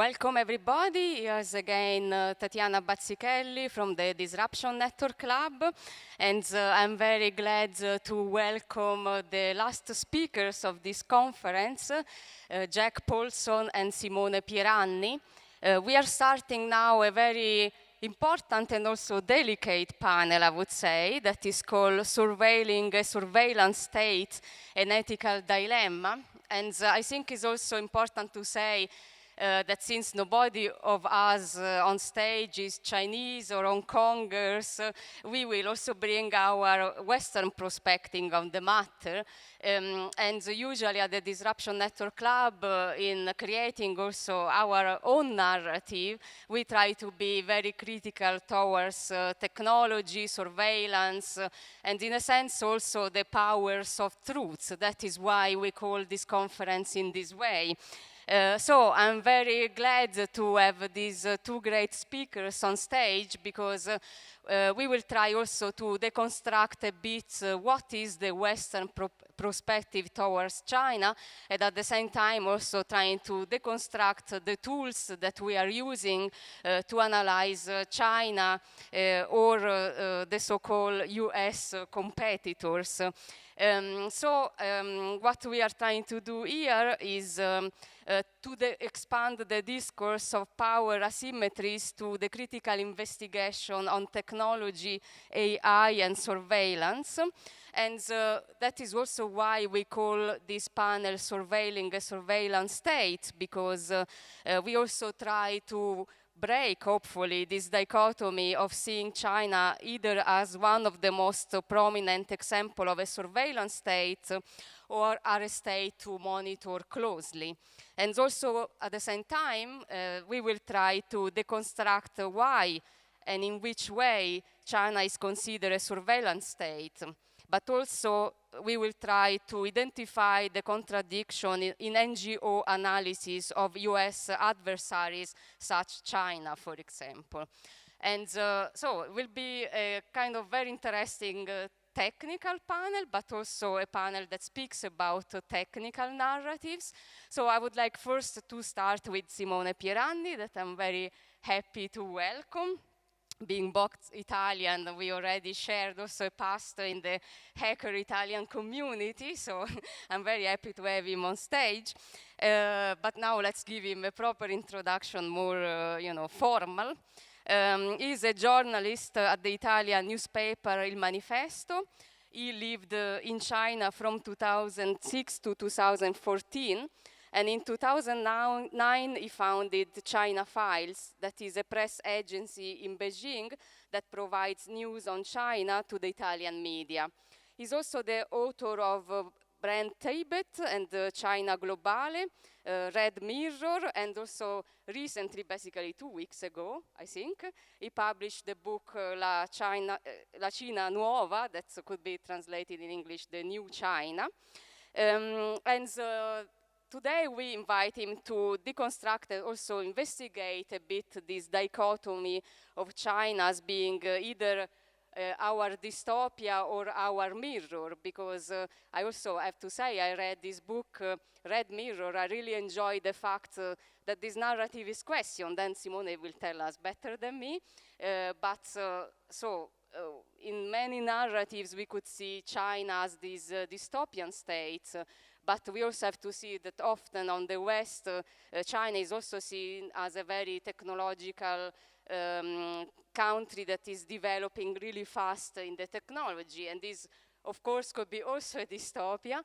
Welcome everybody. Here's again Tatiana Bazzichelli from the Disruption Network Lab. And I'm very glad to welcome the last speakers of this conference, Jack Poulson and Simone Pieranni. We are starting now a very important and also delicate panel, I would say, that is called Surveilling a Surveillance State, an Ethical Dilemma. And I think it's also important to say that since nobody of us on stage is Chinese or Hong Kongers, we will also bring our Western perspective on the matter. And usually at the Disruption Network Lab, in creating also our own narrative, we try to be very critical towards technology, surveillance, and in a sense also the powers of truth. That is why we call this conference in this way. So I'm very glad to have these two great speakers on stage because we will try also to deconstruct a bit what is the Western perspective towards China, and at the same time also trying to deconstruct the tools that we are using to analyze China or the so-called US competitors. What we are trying to do here is to expand the discourse of power asymmetries to the critical investigation on technology, AI, and surveillance. And that is also why we call this panel Surveilling a Surveillance State, because we also try to break, hopefully, this dichotomy of seeing China either as one of the most prominent examples of a surveillance state or are a state to monitor closely. And also, at the same time, we will try to deconstruct why and in which way China is considered a surveillance state. But also, we will try to identify the contradiction in NGO analysis of US adversaries, such China, for example. And so it will be a kind of very interesting technical panel, but also a panel that speaks about technical narratives. So I would like first to start with Simone Pieranni, that I'm very happy to welcome. Being both Italian, we already shared also a past in the hacker Italian community, so I'm very happy to have him on stage. But now let's give him a proper introduction, more formal. He's a journalist at the Italian newspaper Il Manifesto. He lived in China from 2006 to 2014. And in 2009, he founded China Files, that is a press agency in Beijing that provides news on China to the Italian media. He's also the author of Brand Tibet and China Globale, Red Mirror, and also recently, basically 2 weeks ago, I think, he published the book La Cina Nuova, that could be translated in English, The New China. Today we invite him to deconstruct and also investigate a bit this dichotomy of China as being either our dystopia or our mirror, because I also have to say I read this book, Red Mirror. I really enjoy the fact that this narrative is questioned, and Simone will tell us better than me. In many narratives we could see China as this dystopian state, but we also have to see that often on the West, China is also seen as a very technological country that is developing really fast in the technology. And this, of course, could be also a dystopia,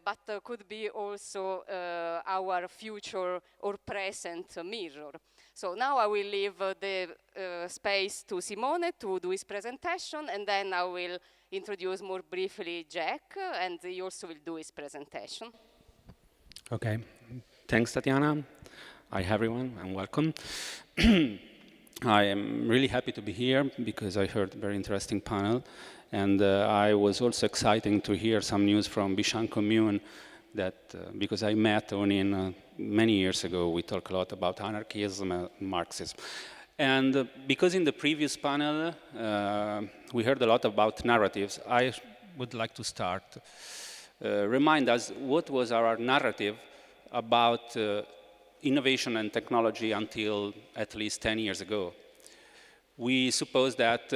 but could be also our future or present mirror. So now I will leave the space to Simone to do his presentation, and then I will introduce more briefly Jack, and he also will do his presentation. Okay, thanks Tatiana. Hi everyone, and welcome. I am really happy to be here because I heard a very interesting panel, and I was also excited to hear some news from Bishan Commune that because I met only many years ago, we talked a lot about anarchism and Marxism. And because in the previous panel, we heard a lot about narratives, I would like to start, remind us what was our narrative about innovation and technology until at least 10 years ago. We suppose that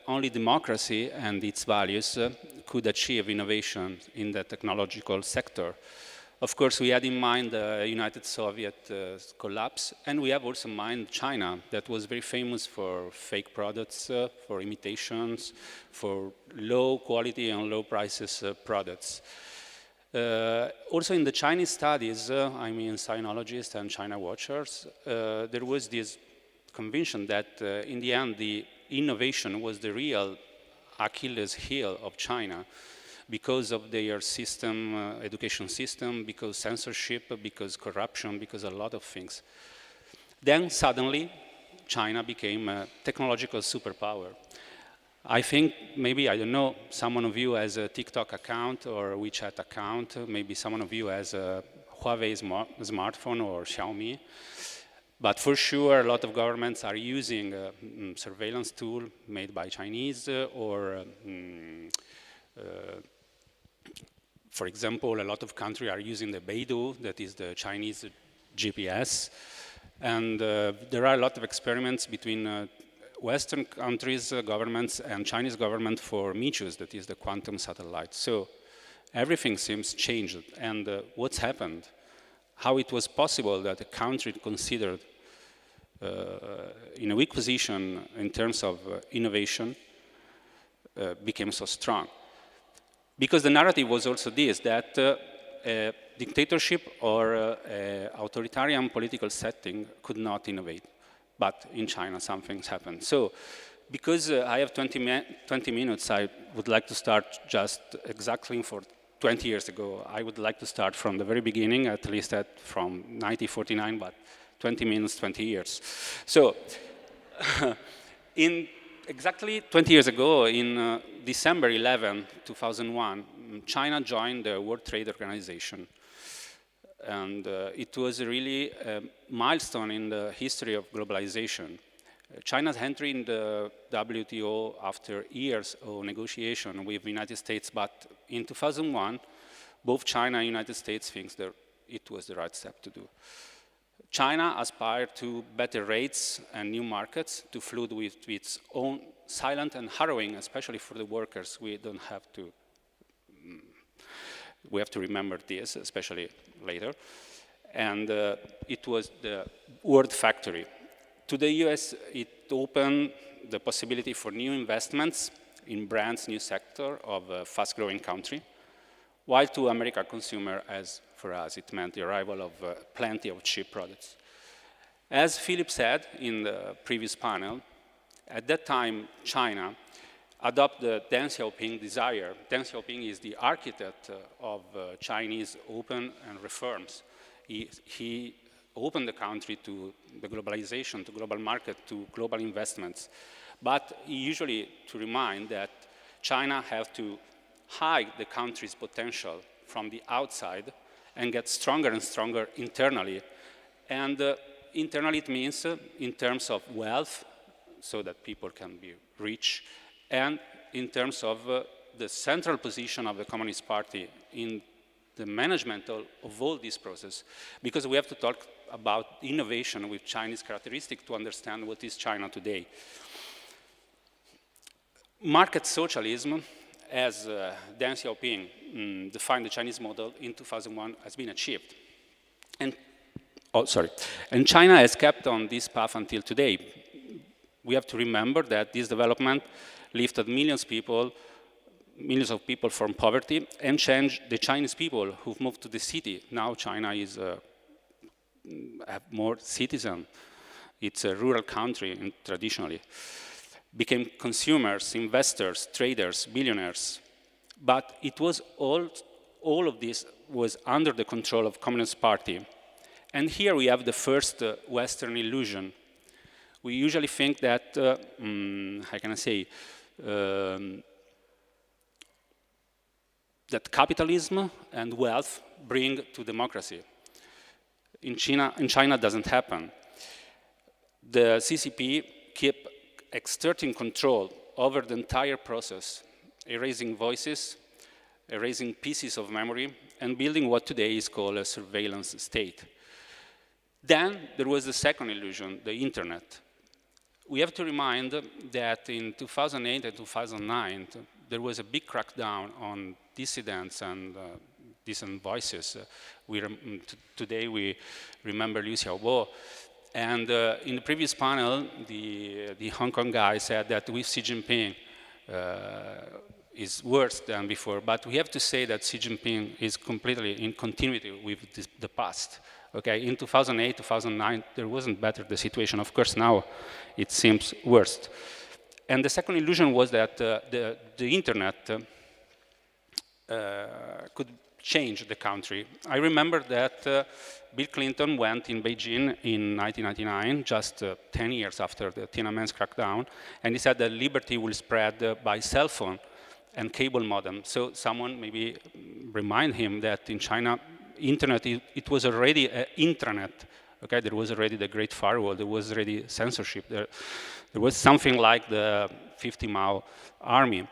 only democracy and its values could achieve innovation in the technological sector. Of course, we had in mind the United Soviet collapse, and we have also in mind China, that was very famous for fake products, for imitations, for low quality and low prices products. Also in the Chinese studies, I mean sinologists and China watchers, there was this conviction that in the end the innovation was the real Achilles heel of China because of their system, education system, because censorship, because corruption, because a lot of things. Then suddenly China became a technological superpower. I think maybe, I don't know, someone of you has a TikTok account or WeChat account, maybe someone of you has a Huawei smartphone or Xiaomi. But for sure, a lot of governments are using a surveillance tool made by Chinese for example, a lot of countries are using the Beidou, that is the Chinese GPS. And there are a lot of experiments between Western countries, governments, and Chinese government for MICHUS, that is the quantum satellite. So everything seems changed. And what's happened? How it was possible that a country considered in a weak position in terms of innovation became so strong. Because the narrative was also this, that a dictatorship or authoritarian political setting could not innovate. But in China, something's happened. So, because I have 20 minutes, I would like to start just exactly for 20 years ago. I would like to start from the very beginning, at least from 1949, but 20 minutes, 20 years. So, in exactly 20 years ago, in December 11, 2001, China joined the World Trade Organization. And it was really a milestone in the history of globalization. China's entry in the WTO after years of negotiation with the United States, but in 2001, both China and the United States think that it was the right step to do. China aspired to better rates and new markets, to flood with its own silent and harrowing, especially for the workers. We have to remember this, especially later. And it was the world factory. To the US, it opened the possibility for new investments in brands, new sector of a fast-growing country, while to American consumer, as for us, it meant the arrival of plenty of cheap products. As Philip said in the previous panel, at that time, China adopted the Deng Xiaoping desire. Deng Xiaoping is the architect of Chinese open and reforms. He opened the country to the globalization, to global market, to global investments. But he usually to remind that China has to hide the country's potential from the outside and get stronger and stronger internally. And internally it means in terms of wealth, so that people can be rich, and in terms of the central position of the Communist Party in the management of all this process, because we have to talk about innovation with Chinese characteristics to understand what is China today. Market socialism, as Deng Xiaoping defined the Chinese model in 2001, has been achieved. And China has kept on this path until today. We have to remember that this development lifted millions of people from poverty and changed the Chinese people who've moved to the city. Now China is have more citizens. It's a rural country traditionally. Became consumers, investors, traders, billionaires. But it was all of this was under the control of Communist Party. And here we have the first Western illusion. We usually think that, how can I say, that capitalism and wealth bring to democracy. In China doesn't happen. The CCP keep exerting control over the entire process, erasing voices, erasing pieces of memory, and building what today is called a surveillance state. Then there was the second illusion, the internet. We have to remind that in 2008 and 2009, there was a big crackdown on dissidents and dissident voices. Today we remember Liu Xiaobo. And in the previous panel, the Hong Kong guy said that with Xi Jinping is worse than before. But we have to say that Xi Jinping is completely in continuity with the past. Okay, in 2008, 2009, there wasn't better the situation. Of course, now it seems worse. And the second illusion was that the internet could change the country. I remember that Bill Clinton went in Beijing in 1999, just 10 years after the Tiananmen's crackdown, and he said that liberty will spread by cell phone and cable modem. So someone maybe remind him that in China, internet, it was already an intranet. Okay, there was already the Great Firewall, there was already censorship, there was something like the 50 Mao army.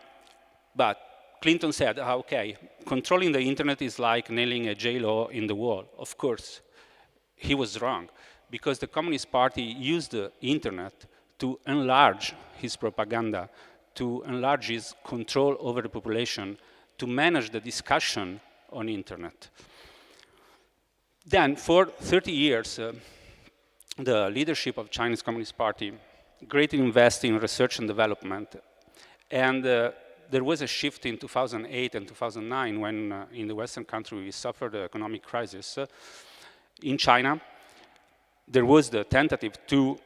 But Clinton said, okay, controlling the internet is like nailing a J-law in the wall. Of course, he was wrong, because the Communist Party used the internet to enlarge his propaganda, to enlarge his control over the population, to manage the discussion on internet. Then, for 30 years, the leadership of Chinese Communist Party greatly invested in research and development. And there was a shift in 2008 and 2009 when in the Western country we suffered the economic crisis. In China, there was the tentative to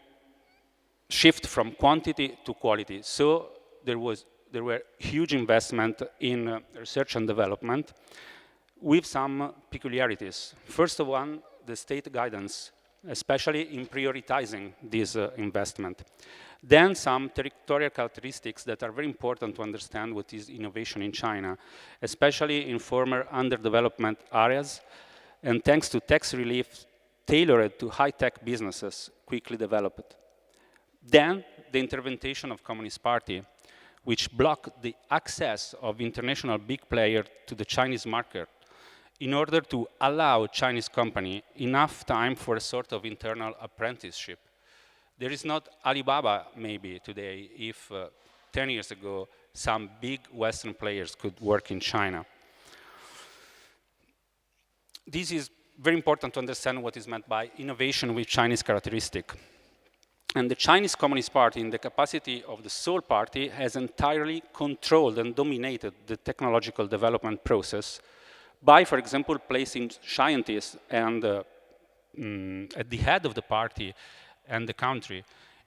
shift from quantity to quality. So there were huge investment in research and development, with some peculiarities. First of all, the state guidance, especially in prioritizing this investment. Then some territorial characteristics that are very important to understand what is innovation in China, especially in former underdevelopment areas, and thanks to tax relief tailored to high-tech businesses quickly developed. Then the intervention of Communist Party, which blocked the access of international big players to the Chinese market, in order to allow Chinese company enough time for a sort of internal apprenticeship. There is not Alibaba, maybe, today, if 10 years ago, some big Western players could work in China. This is very important to understand what is meant by innovation with Chinese characteristic. And the Chinese Communist Party, in the capacity of the sole party, has entirely controlled and dominated the technological development process by, for example, placing scientists and at the head of the party and the country.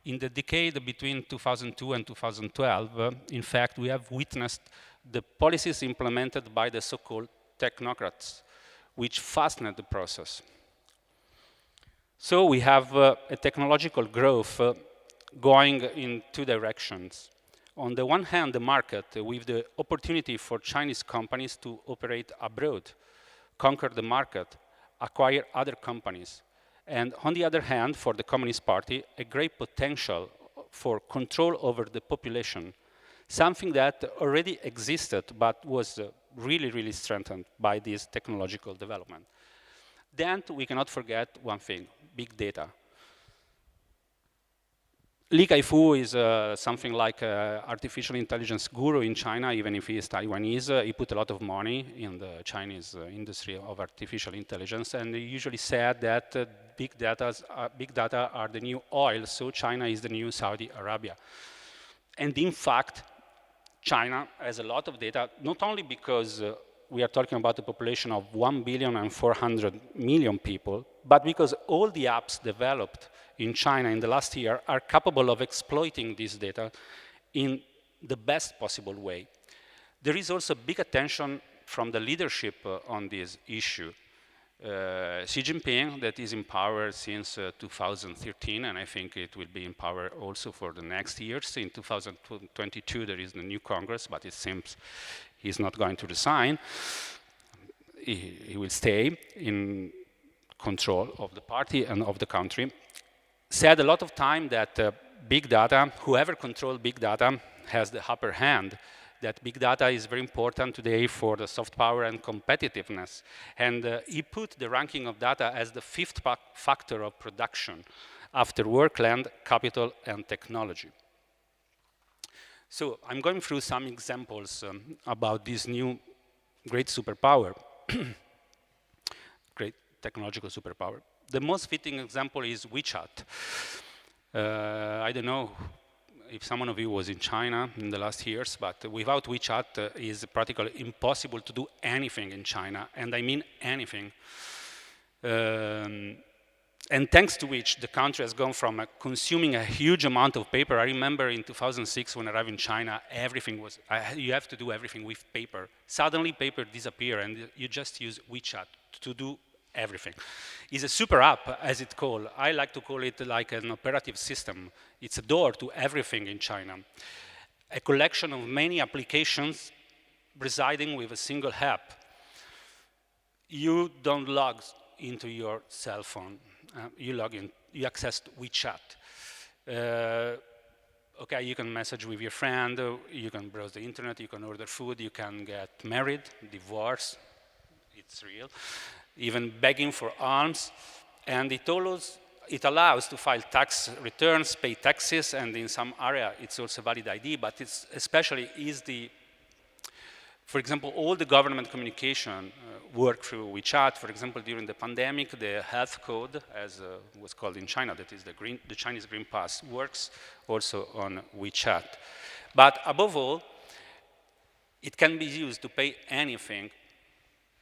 In the decade between 2002 and 2012, in fact, we have witnessed the policies implemented by the so-called technocrats, which fastened the process. So we have a technological growth going in two directions. On the one hand, the market, with the opportunity for Chinese companies to operate abroad, conquer the market, acquire other companies. And on the other hand, for the Communist Party, a great potential for control over the population, something that already existed but was really, really strengthened by this technological development. Then we cannot forget one thing, big data. Li Kai-fu is something like an artificial intelligence guru in China, even if he is Taiwanese. He put a lot of money in the Chinese industry of artificial intelligence, and he usually said that big data are the new oil, so China is the new Saudi Arabia. And in fact, China has a lot of data, not only because we are talking about a population of 1,400,000,000 people, but because all the apps developed in China in the last year are capable of exploiting this data in the best possible way. There is also big attention from the leadership on this issue. Xi Jinping, that is in power since 2013, and I think it will be in power also for the next years. In 2022, there is the new Congress, but it seems he's not going to resign. He will stay in control of the party and of the country. Said a lot of time that big data, whoever controls big data has the upper hand, that big data is very important today for the soft power and competitiveness. And he put the ranking of data as the fifth factor of production after work, land, capital, and technology. So I'm going through some examples about this new great superpower, great technological superpower. The most fitting example is WeChat. I don't know if someone of you was in China in the last years, but without WeChat it's practically impossible to do anything in China, and I mean anything. And thanks to which the country has gone from consuming a huge amount of paper. I remember in 2006 when I arrived in China, everything was, you have to do everything with paper. Suddenly paper disappeared and you just use WeChat to do everything. It's a super app, as it's called. I like to call it like an operative system. It's a door to everything in China. A collection of many applications residing with a single app. You don't log into your cell phone. You log in, you access WeChat. Okay, you can message with your friend, you can browse the internet, you can order food, you can get married, divorce, it's real, even begging for alms, and it allows to file tax returns, pay taxes, and in some area it's also valid ID, but it's especially is the, for example, all the government communication work through WeChat. For example, during the pandemic, the health code, as was called in China, that is the Chinese Green Pass, works also on WeChat. But above all, it can be used to pay anything,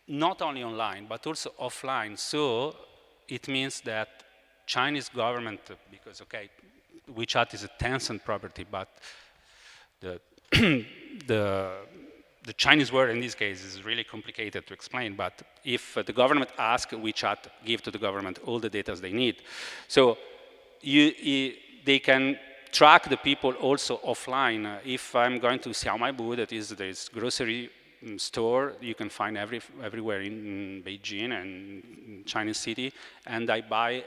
not only online, but also offline. So it means that Chinese government, because, okay, WeChat is a Tencent property, but the Chinese word in this case is really complicated to explain, but if the government asks, WeChat give to the government all the data they need. So they can track the people also offline. If I'm going to Xiaomaibu, that is this grocery store you can find everywhere in Beijing and in Chinese city, and I buy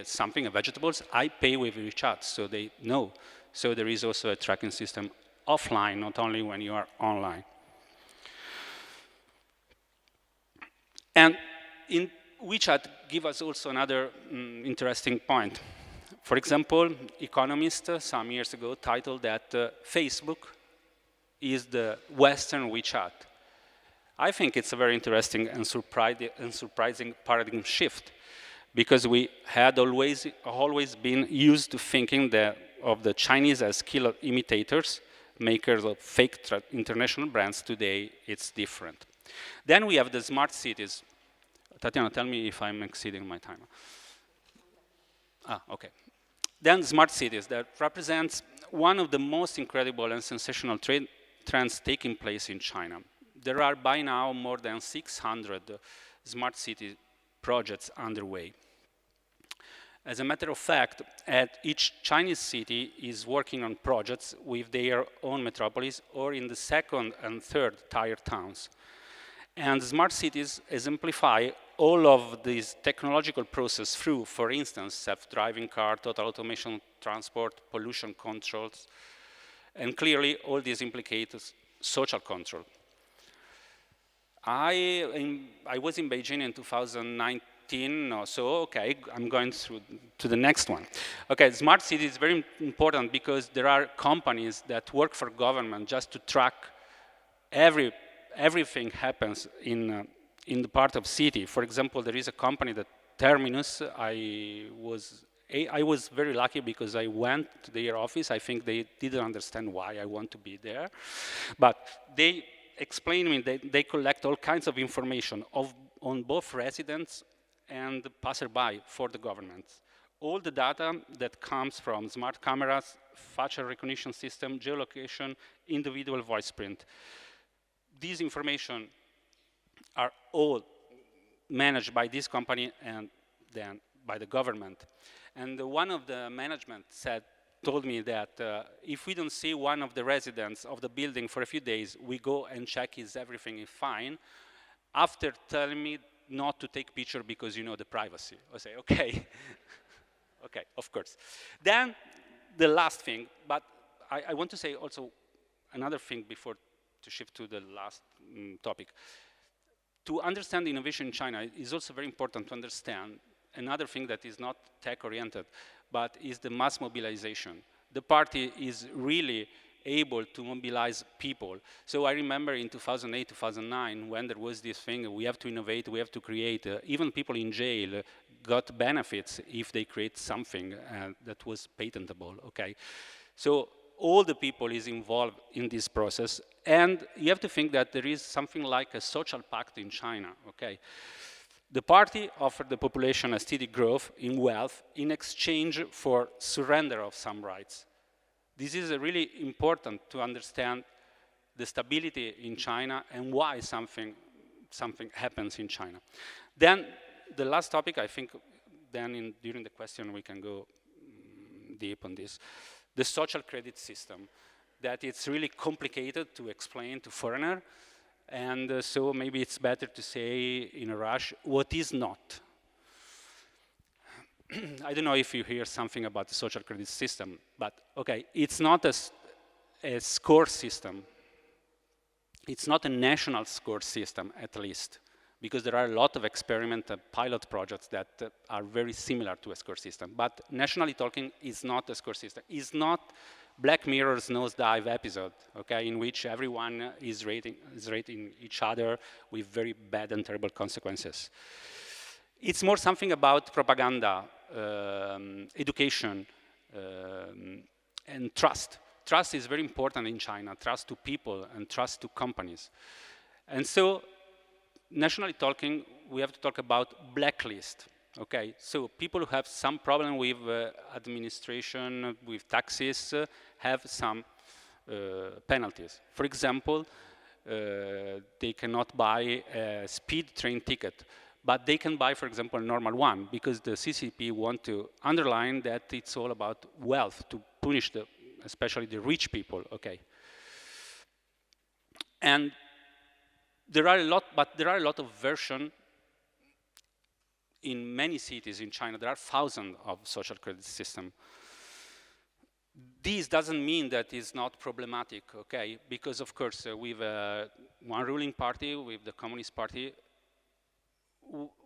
something, vegetables, I pay with WeChat, so they know. So there is also a tracking system offline, not only when you are online. And in WeChat give us also another interesting point. For example, Economist some years ago titled that Facebook is the Western WeChat. I think it's a very interesting and surprising paradigm shift, because we had always been used to thinking of the Chinese as killer imitators, makers of fake international brands. Today, it's different. Then we have the smart cities. Tatiana, tell me if I'm exceeding my time. Okay. Then smart cities, that represents one of the most incredible and sensational trends taking place in China. There are by now more than 600 smart city projects underway. As a matter of fact, each Chinese city is working on projects with their own metropolis or in the second and third tier towns. And smart cities exemplify all of these technological process through, for instance, self-driving car, total automation transport, pollution controls, and clearly all these implicate social control. I was in Beijing in 2019 or so. Okay, I'm going to the next one. Okay, smart city is very important because there are companies that work for government just to track everything happens in the part of city. For example, there is a company that Terminus. I was very lucky because I went to their office. I think they didn't understand why I want to be there, but they explained to me that they collect all kinds of information on both residents and passerby for the government. All the data that comes from smart cameras, facial recognition system, geolocation, individual voice print. These information are all managed by this company and then by the government. And one of the management told me that if we don't see one of the residents of the building for a few days, we go and check if everything is fine, after telling me not to take picture because you know the privacy. I say, okay, okay, of course. Then the last thing, but I want to say also another thing before to shift to the last topic. To understand innovation in China, it is also very important to understand another thing that is not tech-oriented, but is the mass mobilization. The party is really able to mobilize people. So I remember in 2008, 2009, when there was this thing, we have to innovate, we have to create, even people in jail got benefits if they create something that was patentable, okay? So all the people is involved in this process, and you have to think that there is something like a social pact in China, okay? The party offered the population a steady growth in wealth in exchange for surrender of some rights. This is really important to understand the stability in China and why something happens in China. Then the last topic, I think, then during the question we can go deep on this. The social credit system, that it's really complicated to explain to foreigner, and so maybe it's better to say in a rush what is not. I don't know if you hear something about the social credit system, but okay, it's not a score system. It's not a national score system, at least, because there are a lot of experimental pilot projects that are very similar to a score system. But nationally talking, it's not a score system. It's not Black Mirror's nosedive episode, okay, in which everyone is rating each other with very bad and terrible consequences. It's more something about propaganda, education, and trust. Trust is very important in China, trust to people and trust to companies. And so, nationally talking, we have to talk about blacklist, okay? So people who have some problem with administration, with taxes, have some penalties. For example, they cannot buy a speed train ticket, but they can buy, for example, a normal one, because the CCP want to underline that it's all about wealth, to punish especially the rich people, okay? And there are a lot of versions in many cities in China. There are thousands of social credit systems. This doesn't mean that it's not problematic, okay? Because of course, with one ruling party, with the Communist Party,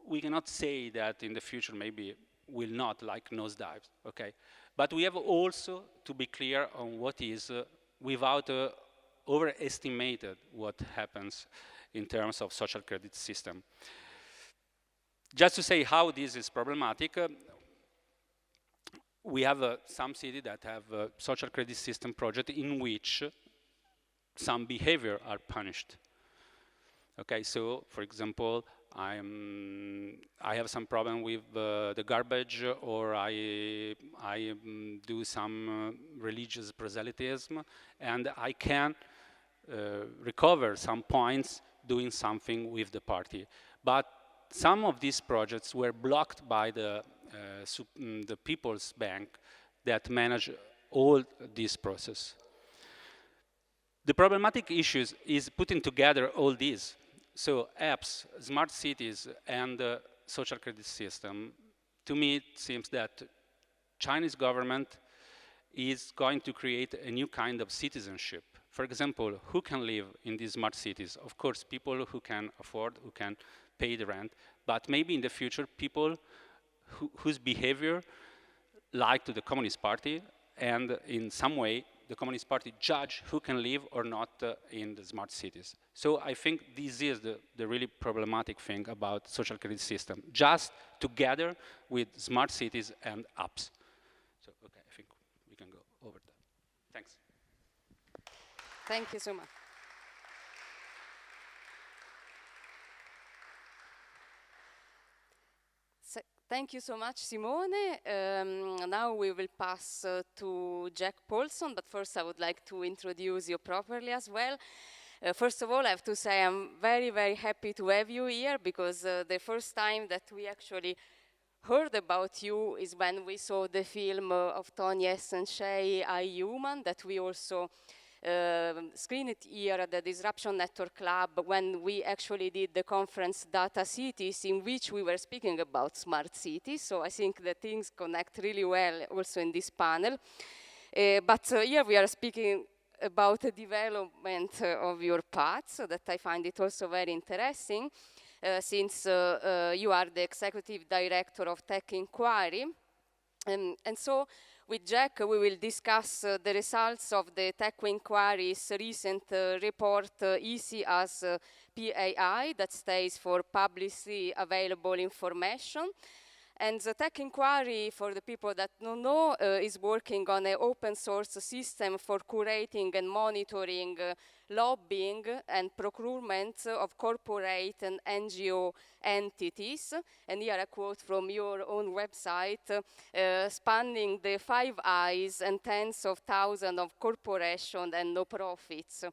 we cannot say that in the future maybe will not like nosedives, okay? But we have also to be clear on what is, without overestimated what happens in terms of social credit system. Just to say how this is problematic, we have some cities that have a social credit system project in which some behavior are punished. Okay, so for example, I have some problem with the garbage, or I do some religious proselytism, and I can recover some points doing something with the party. But some of these projects were blocked by the People's Bank that manage all this process. The problematic issues is putting together all these. So apps, smart cities, and social credit system, to me it seems that Chinese government is going to create a new kind of citizenship. For example, who can live in these smart cities? Of course, people who can afford, who can pay the rent, but maybe in the future, people whose behavior like to the Communist Party, and in some way, the Communist Party judge who can live or not in the smart cities. So I think this is the really problematic thing about social credit system, just together with smart cities and apps. So, okay, I think we can go over that. Thanks. Thank you so much. Thank you so much, Simone. Now we will pass to Jack Poulson, but first I would like to introduce you properly as well. First of all, I have to say I'm very, very happy to have you here, because the first time that we actually heard about you is when we saw the film of Tony Essen-Shea, I, Human, that we also screened it here at the Disruption Network Club when we actually did the conference Data Cities, in which we were speaking about smart cities. So I think that things connect really well also in this panel. But here we are speaking about the development of your path, so that I find it also very interesting, since you are the executive director of Tech Inquiry. And so with Jack, we will discuss the results of the Tech Inquiry's recent report, EASY as PAI, that stands for Publicly Available Information. And the Tech Inquiry, for the people that don't know, is working on an open source system for curating and monitoring lobbying and procurement of corporate and NGO entities. And here a quote from your own website, spanning the 5 eyes and tens of thousands of corporations and no-profits.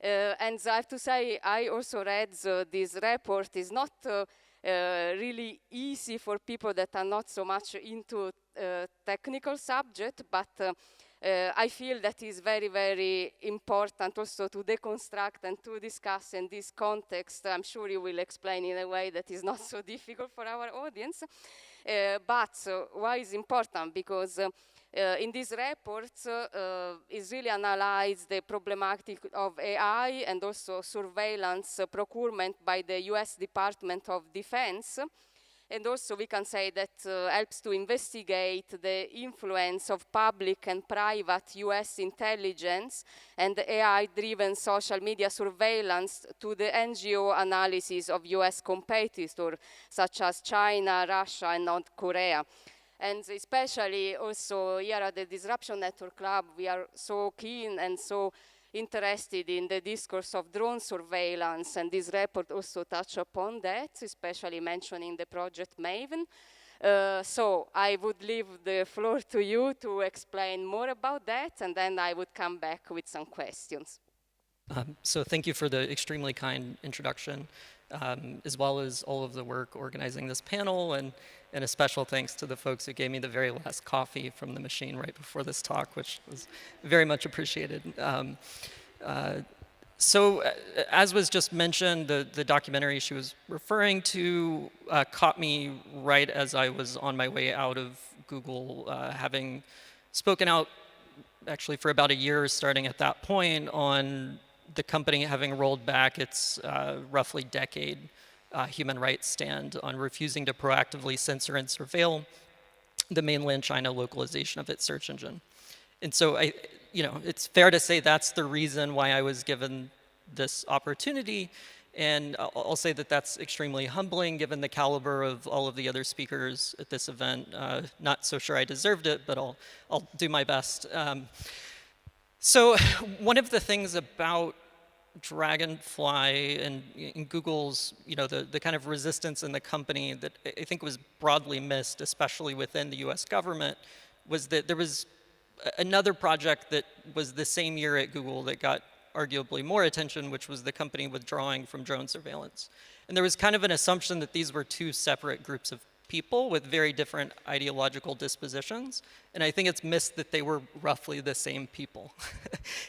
And I have to say, I also read this report. Is not really easy for people that are not so much into technical subject, but I feel that is very, very important also to deconstruct and to discuss in this context. I'm sure you will explain in a way that is not so difficult for our audience. But why is important? Because in this report is really analyzed the problematic of AI and also surveillance procurement by the US Department of Defense. And also we can say that helps to investigate the influence of public and private US intelligence and AI-driven social media surveillance to the NGO analysis of US competitors such as China, Russia, and North Korea. And especially also here at the Disruption Network Club, we are so keen and so interested in the discourse of drone surveillance, and this report also touches upon that, especially mentioning the project Maven. So I would leave the floor to you to explain more about that, and then I would come back with some questions. So thank you for the extremely kind introduction, as well as all of the work organizing this panel, and a special thanks to the folks who gave me the very last coffee from the machine right before this talk, which was very much appreciated. So as was just mentioned, the documentary she was referring to caught me right as I was on my way out of Google, having spoken out actually for about a year starting at that point on the company having rolled back its roughly decade human rights stand on refusing to proactively censor and surveil the mainland China localization of its search engine. And so it's fair to say that's the reason why I was given this opportunity. And I'll say that that's extremely humbling given the caliber of all of the other speakers at this event. Not so sure I deserved it, but I'll do my best. So one of the things about Dragonfly and in Google's, the kind of resistance in the company that I think was broadly missed, especially within the US government, was that there was another project that was the same year at Google that got arguably more attention, which was the company withdrawing from drone surveillance. And there was kind of an assumption that these were two separate groups of people with very different ideological dispositions. And I think it's missed that they were roughly the same people.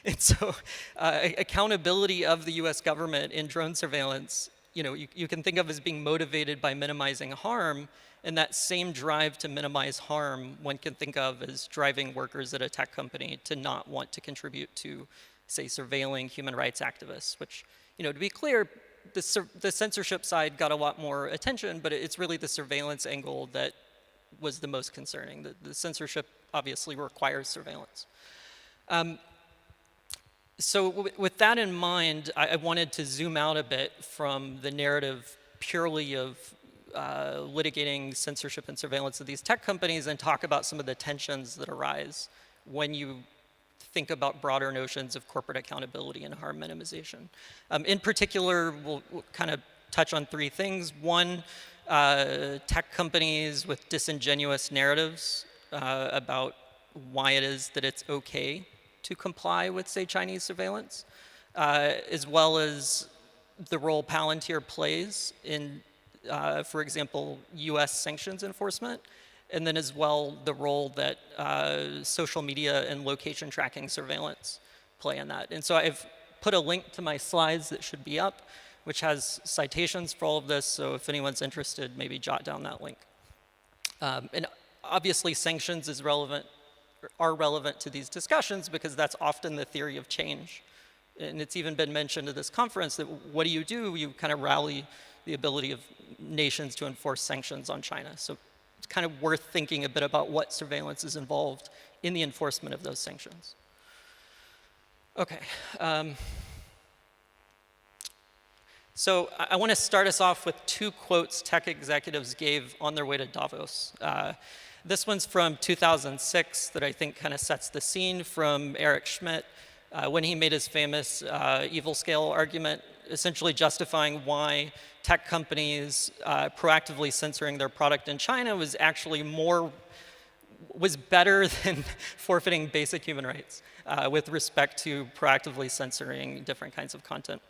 And so accountability of the US government in drone surveillance, you can think of as being motivated by minimizing harm, and that same drive to minimize harm one can think of as driving workers at a tech company to not want to contribute to, say, surveilling human rights activists, which, to be clear, the censorship side got a lot more attention, but it's really the surveillance angle that was the most concerning. The censorship obviously requires surveillance. So with that in mind, I wanted to zoom out a bit from the narrative purely of litigating censorship and surveillance of these tech companies and talk about some of the tensions that arise when you think about broader notions of corporate accountability and harm minimization. In particular, we'll kind of touch on three things. One, tech companies with disingenuous narratives about why it is that it's okay to comply with, say, Chinese surveillance, as well as the role Palantir plays in, for example, US sanctions enforcement, and then as well the role that social media and location tracking surveillance play in that. And so I've put a link to my slides that should be up, which has citations for all of this, so if anyone's interested, maybe jot down that link. And obviously sanctions is relevant, are relevant to these discussions because that's often the theory of change. And it's even been mentioned at this conference that what do? You kind of rally the ability of nations to enforce sanctions on China. So it's kind of worth thinking a bit about what surveillance is involved in the enforcement of those sanctions. Okay. So I want to start us off with 2 quotes tech executives gave on their way to Davos. This one's from 2006 that I think kind of sets the scene, from Eric Schmidt when he made his famous evil scale argument, essentially justifying why tech companies proactively censoring their product in China was actually better than forfeiting basic human rights with respect to proactively censoring different kinds of content.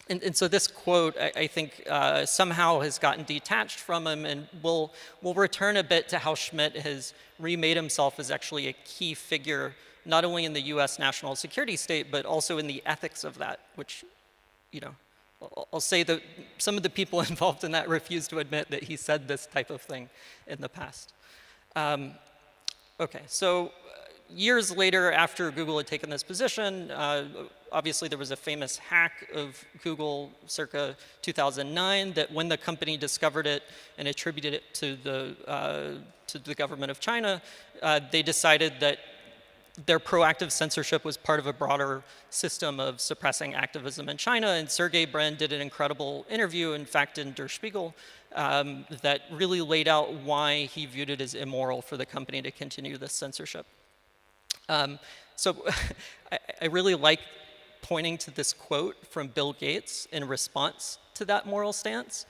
And so this quote, I think, somehow has gotten detached from him, and we'll return a bit to how Schmidt has remade himself as actually a key figure, not only in the US national security state, but also in the ethics of that, which, you know, I'll say that some of the people involved in that refuse to admit that he said this type of thing in the past. Okay, so years later, after Google had taken this position, obviously there was a famous hack of Google circa 2009 that when the company discovered it and attributed it to the government of China, they decided that their proactive censorship was part of a broader system of suppressing activism in China. And Sergey Brin did an incredible interview, in fact, in Der Spiegel, that really laid out why he viewed it as immoral for the company to continue this censorship. So I really like pointing to this quote from Bill Gates in response to that moral stance,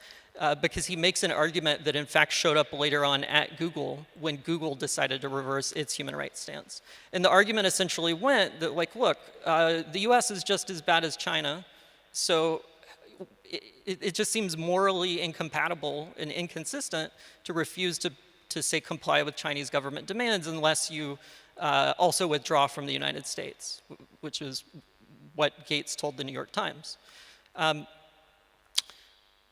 because he makes an argument that in fact showed up later on at Google when Google decided to reverse its human rights stance. And the argument essentially went that, like, look, the US is just as bad as China, so it just seems morally incompatible and inconsistent to refuse to say comply with Chinese government demands unless you also withdraw from the United States, which is what Gates told the New York Times.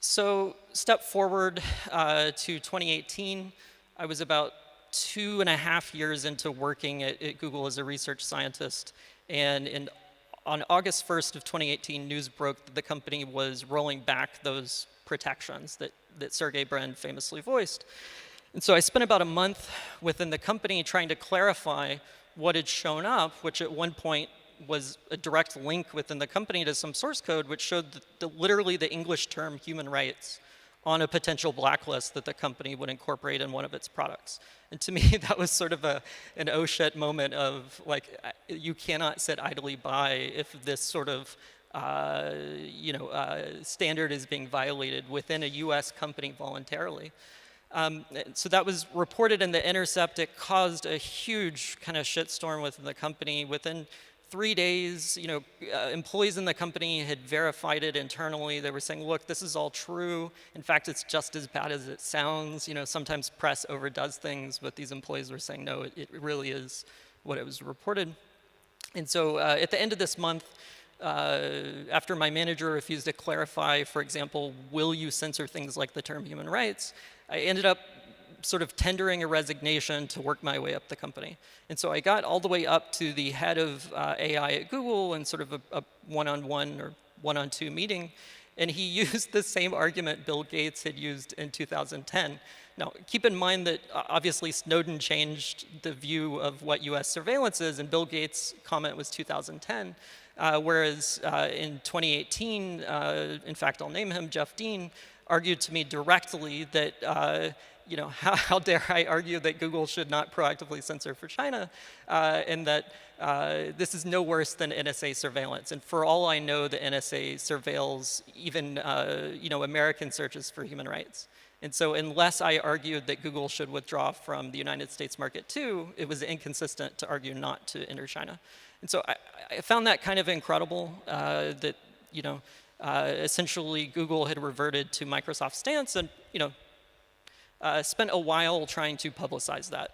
So step forward to 2018. I was about 2.5 years into working at Google as a research scientist. And on August 1st of 2018, news broke that the company was rolling back those protections that Sergey Brin famously voiced. And so I spent about a month within the company trying to clarify what had shown up, which at one point was a direct link within the company to some source code, which showed literally the English term human rights on a potential blacklist that the company would incorporate in one of its products. And to me, that was sort of an oh shit moment of, like, you cannot sit idly by if this sort of standard is being violated within a US company voluntarily. So that was reported in The Intercept. It caused a huge kind of shitstorm within the company. Within 3 days, employees in the company had verified it internally. They were saying, look, this is all true. In fact, it's just as bad as it sounds. Sometimes press overdoes things, but these employees were saying, no, it really is what it was reported. And so at the end of this month, after my manager refused to clarify, for example, will you censor things like the term human rights, I ended up sort of tendering a resignation to work my way up the company. And so I got all the way up to the head of AI at Google in sort of a one-on-one or one-on-two meeting, and he used the same argument Bill Gates had used in 2010. Now, keep in mind that obviously Snowden changed the view of what US surveillance is, and Bill Gates' comment was 2010, whereas in 2018, in fact, I'll name him, Jeff Dean, argued to me directly that how dare I argue that Google should not proactively censor for China, and that this is no worse than NSA surveillance. And for all I know, the NSA surveils even American searches for human rights. And so unless I argued that Google should withdraw from the United States market too, it was inconsistent to argue not to enter China. And so I found that kind of incredible that essentially Google had reverted to Microsoft's stance and spent a while trying to publicize that.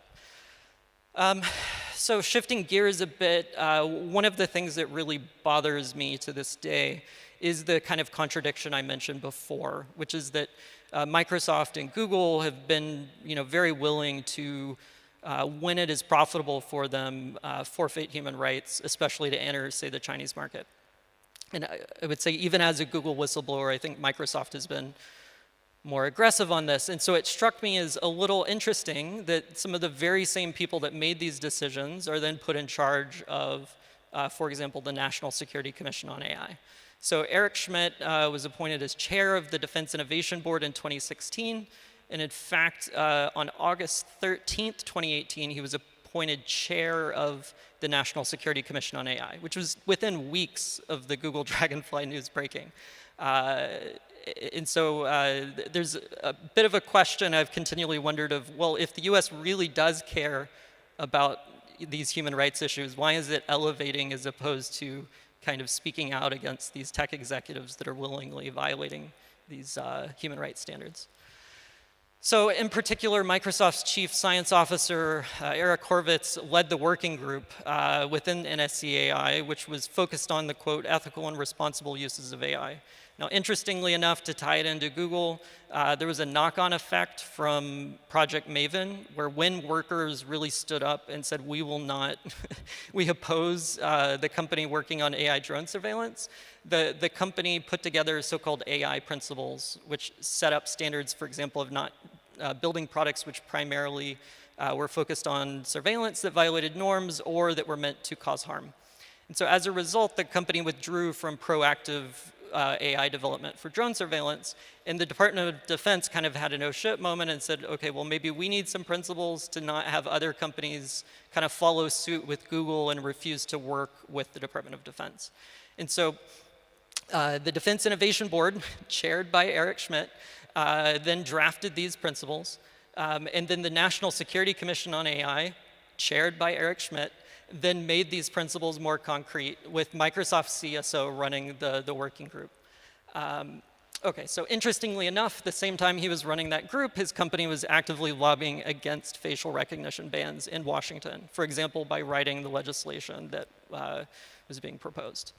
So shifting gears a bit, one of the things that really bothers me to this day is the kind of contradiction I mentioned before, which is that Microsoft and Google have been very willing to when it is profitable for them, forfeit human rights, especially to enter, say, the Chinese market. And I would say even as a Google whistleblower, I think Microsoft has been more aggressive on this. And so it struck me as a little interesting that some of the very same people that made these decisions are then put in charge of, for example, the National Security Commission on AI. So Eric Schmidt was appointed as chair of the Defense Innovation Board in 2016. And in fact, on August 13th, 2018, he was appointed chair of the National Security Commission on AI, which was within weeks of the Google Dragonfly news breaking. And so there's a bit of a question I've continually wondered of, well, if the US really does care about these human rights issues, why is it elevating as opposed to kind of speaking out against these tech executives that are willingly violating these human rights standards? So in particular, Microsoft's chief science officer, Eric Horvitz, led the working group within NSC-AI, which was focused on the, quote, ethical and responsible uses of AI. Now, interestingly enough, to tie it into Google, there was a knock-on effect from Project Maven, where when workers really stood up and said, we will not, we oppose the company working on AI drone surveillance, the company put together so-called AI principles, which set up standards, for example, of not building products which primarily were focused on surveillance that violated norms or that were meant to cause harm. And so as a result, the company withdrew from proactive AI development for drone surveillance, and the Department of Defense kind of had an oh shit moment and said, okay, well, maybe we need some principles to not have other companies kind of follow suit with Google and refuse to work with the Department of Defense. And so the Defense Innovation Board, chaired by Eric Schmidt, then drafted these principles, and then the National Security Commission on AI, chaired by Eric Schmidt, then made these principles more concrete with Microsoft's CSO running the working group. Okay, so interestingly enough, the same time he was running that group, his company was actively lobbying against facial recognition bans in Washington, for example, by writing the legislation that was being proposed.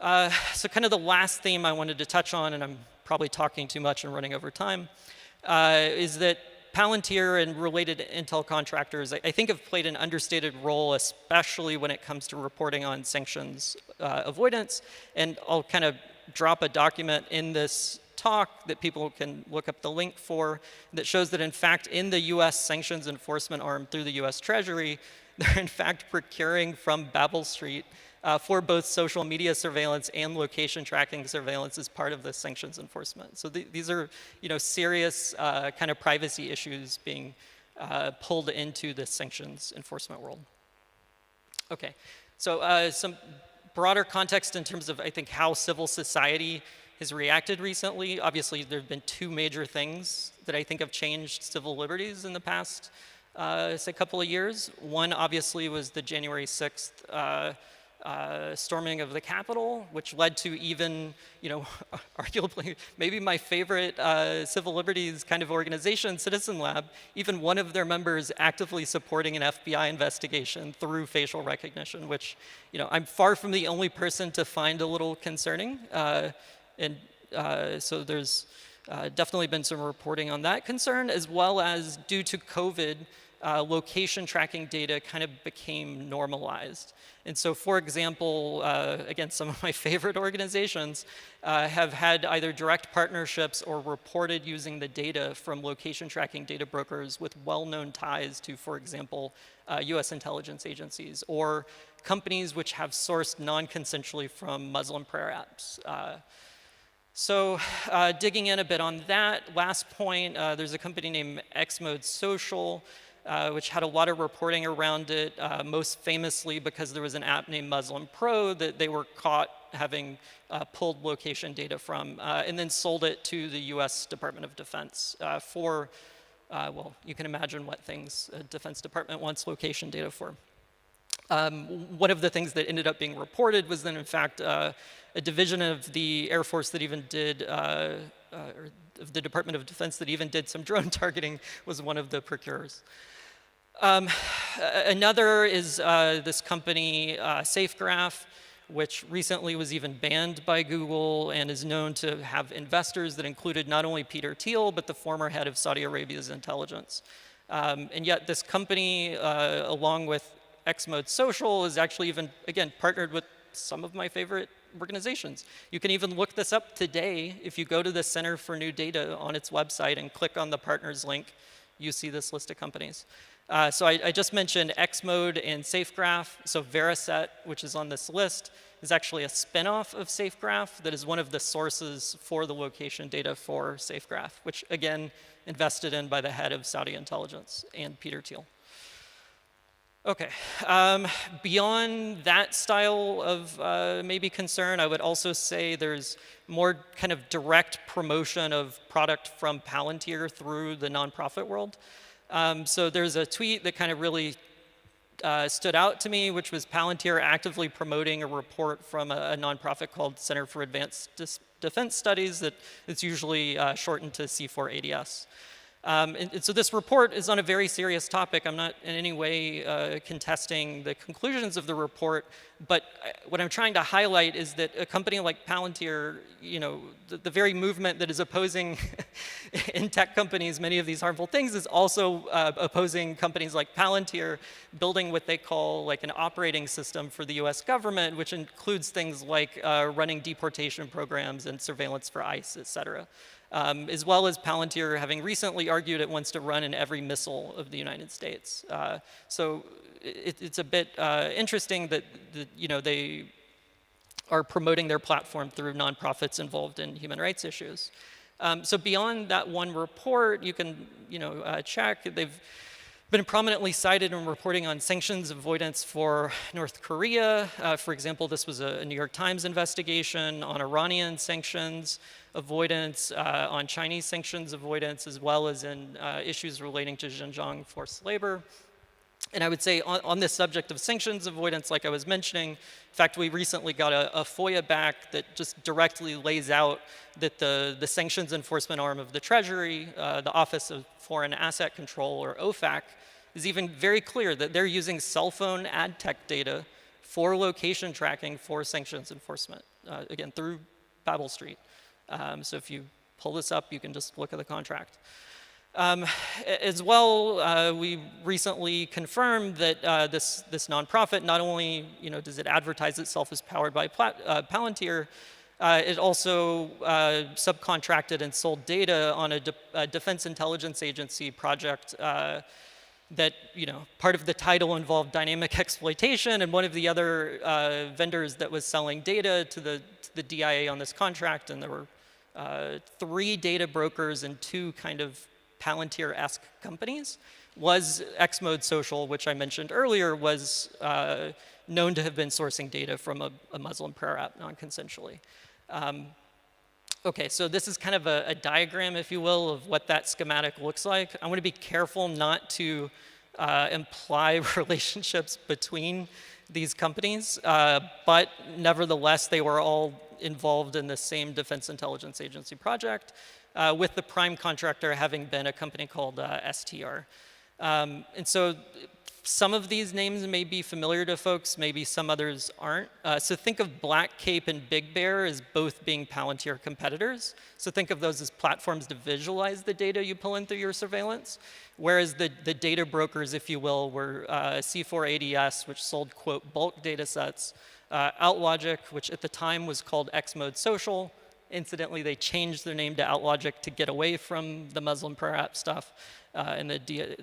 So kind of the last theme I wanted to touch on, and I'm probably talking too much and running over time, is that Palantir and related Intel contractors, I think, have played an understated role, especially when it comes to reporting on sanctions avoidance. And I'll kind of drop a document in this talk that people can look up the link for that shows that, in fact, in the US sanctions enforcement arm through the US Treasury, they're in fact procuring from Babel Street for both social media surveillance and location tracking surveillance as part of the sanctions enforcement. So these are, serious kind of privacy issues being pulled into the sanctions enforcement world. Okay, so some broader context in terms of, I think, how civil society has reacted recently. Obviously, there have been two major things that I think have changed civil liberties in the past, say, couple of years. One, obviously, was the January 6th storming of the Capitol, which led to even, arguably maybe my favorite civil liberties kind of organization, Citizen Lab, even one of their members actively supporting an FBI investigation through facial recognition, which, I'm far from the only person to find a little concerning. So there's definitely been some reporting on that concern, as well as due to COVID, location tracking data kind of became normalized. And so, for example, again, some of my favorite organizations have had either direct partnerships or reported using the data from location tracking data brokers with well-known ties to, for example, US intelligence agencies, or companies which have sourced non-consensually from Muslim prayer apps. So digging in a bit on that last point, there's a company named Xmode Social, which had a lot of reporting around it, most famously because there was an app named Muslim Pro that they were caught having pulled location data from, and then sold it to the US Department of Defense for, well, you can imagine what things a Defense Department wants location data for. One of the things that ended up being reported was then, in fact, a division of the Air Force that even did, or of the Department of Defense that even did some drone targeting was one of the procurers. Another is this company, SafeGraph, which recently was even banned by Google and is known to have investors that included not only Peter Thiel, but the former head of Saudi Arabia's intelligence. And yet this company, along with Xmode Social, is actually even, again, partnered with some of my favorite organizations. You can even look this up today. If you go to the Center for New Data on its website and click on the partners link, you see this list of companies. So I just mentioned Xmode and SafeGraph. So Veriset, which is on this list, is actually a spinoff of SafeGraph that is one of the sources for the location data for SafeGraph, which again, invested in by the head of Saudi intelligence and Peter Thiel. Okay, beyond that style of maybe concern, I would also say there's more kind of direct promotion of product from Palantir through the nonprofit world. So there's a tweet that kind of really stood out to me, which was Palantir actively promoting a report from a nonprofit called Center for Advanced Defense Studies that it's usually shortened to C4ADS. And so this report is on a very serious topic. I'm not in any way contesting the conclusions of the report, but what I'm trying to highlight is that a company like Palantir, you know, the very movement that is opposing in tech companies many of these harmful things is also opposing companies like Palantir building what they call like an operating system for the US government, which includes things like running deportation programs and surveillance for ICE, et cetera. As well as Palantir having recently argued it wants to run in every missile of the United States. So it's a bit interesting that you know, they are promoting their platform through nonprofits involved in human rights issues. So beyond that one report, you can check. They've been prominently cited in reporting on sanctions avoidance for North Korea. For example, this was a New York Times investigation on Iranian sanctions avoidance, on Chinese sanctions avoidance, as well as in issues relating to Xinjiang forced labor. And I would say on this subject of sanctions avoidance, like I was mentioning, in fact, we recently got a FOIA back that just directly lays out that the sanctions enforcement arm of the Treasury, the Office of Foreign Asset Control, or OFAC, is even very clear that they're using cell phone ad tech data for location tracking for sanctions enforcement, again, through Babel Street. So if you pull this up, you can just look at the contract. As well, we recently confirmed that this nonprofit, not only does it advertise itself as powered by Palantir, it also subcontracted and sold data on a defense intelligence agency project that, part of the title involved dynamic exploitation, and one of the other vendors that was selling data to the DIA on this contract, and there were 3 data brokers and 2 kind of Palantir-esque companies, was Xmode Social, which I mentioned earlier, was known to have been sourcing data from a Muslim prayer app non-consensually. Okay, so this is kind of a diagram, if you will, of what that schematic looks like. I want to be careful not to imply relationships between these companies, but nevertheless, they were all involved in the same Defense Intelligence Agency project, with the prime contractor having been a company called STR. And so some of these names may be familiar to folks, maybe some others aren't. So think of Black Cape and Big Bear as both being Palantir competitors. So think of those as platforms to visualize the data you pull in through your surveillance, whereas the data brokers, if you will, were C4ADS, which sold, quote, bulk data sets, OutLogic, which at the time was called Xmode Social. Incidentally, they changed their name to OutLogic to get away from the Muslim prayer app stuff and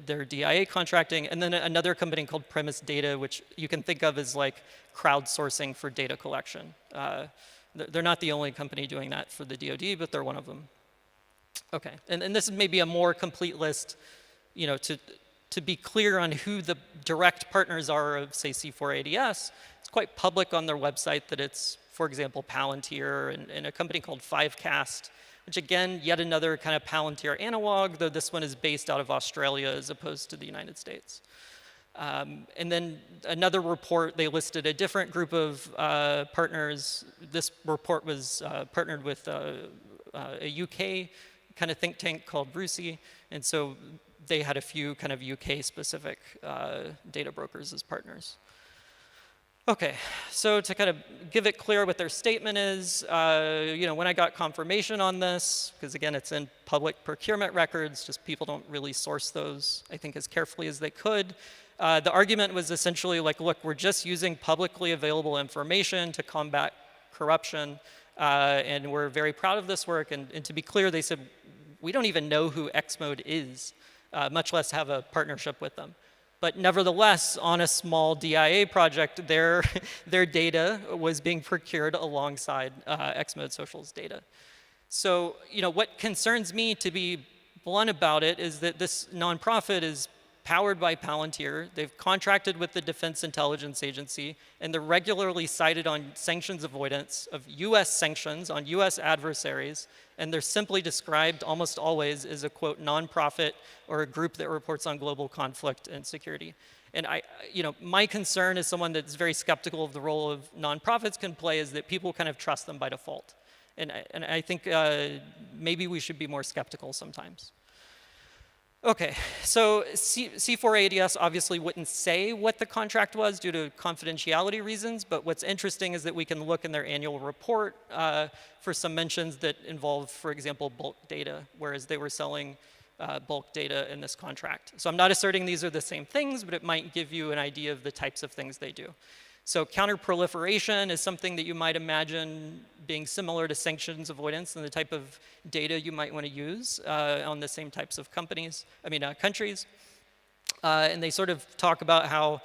their DIA contracting. And then another company called Premise Data, which you can think of as like crowdsourcing for data collection. They're not the only company doing that for the DoD, but they're one of them. Okay, and this is maybe a more complete list, to be clear on who the direct partners are of, say, C4ADS. It's quite public on their website that it's, for example, Palantir and a company called Fivecast, which again, yet another kind of Palantir analog, though this one is based out of Australia as opposed to the United States. And then another report, they listed a different group of partners. This report was partnered with a UK kind of think tank called RUSI, and so they had a few kind of UK-specific data brokers as partners. Okay, so to kind of give it clear what their statement is, when I got confirmation on this, because again, it's in public procurement records, just people don't really source those, I think, as carefully as they could. The argument was essentially like, look, we're just using publicly available information to combat corruption, and we're very proud of this work. And to be clear, they said, we don't even know who Xmode is, much less have a partnership with them. But nevertheless, on a small DIA project, their data was being procured alongside Xmode Social's data. So, what concerns me, to be blunt about it, is that this nonprofit is powered by Palantir. They've contracted with the Defense Intelligence Agency, and they're regularly cited on sanctions avoidance of US sanctions on US adversaries, and they're simply described almost always as a, quote, nonprofit or a group that reports on global conflict and security. And my concern as someone that's very skeptical of the role of nonprofits can play is that people kind of trust them by default. And I think maybe we should be more skeptical sometimes. Okay, so C4ADS obviously wouldn't say what the contract was due to confidentiality reasons, but what's interesting is that we can look in their annual report for some mentions that involve, for example, bulk data, whereas they were selling bulk data in this contract. So I'm not asserting these are the same things, but it might give you an idea of the types of things they do. So counterproliferation is something that you might imagine being similar to sanctions avoidance and the type of data you might want to use on the same types of countries. And they sort of talk about how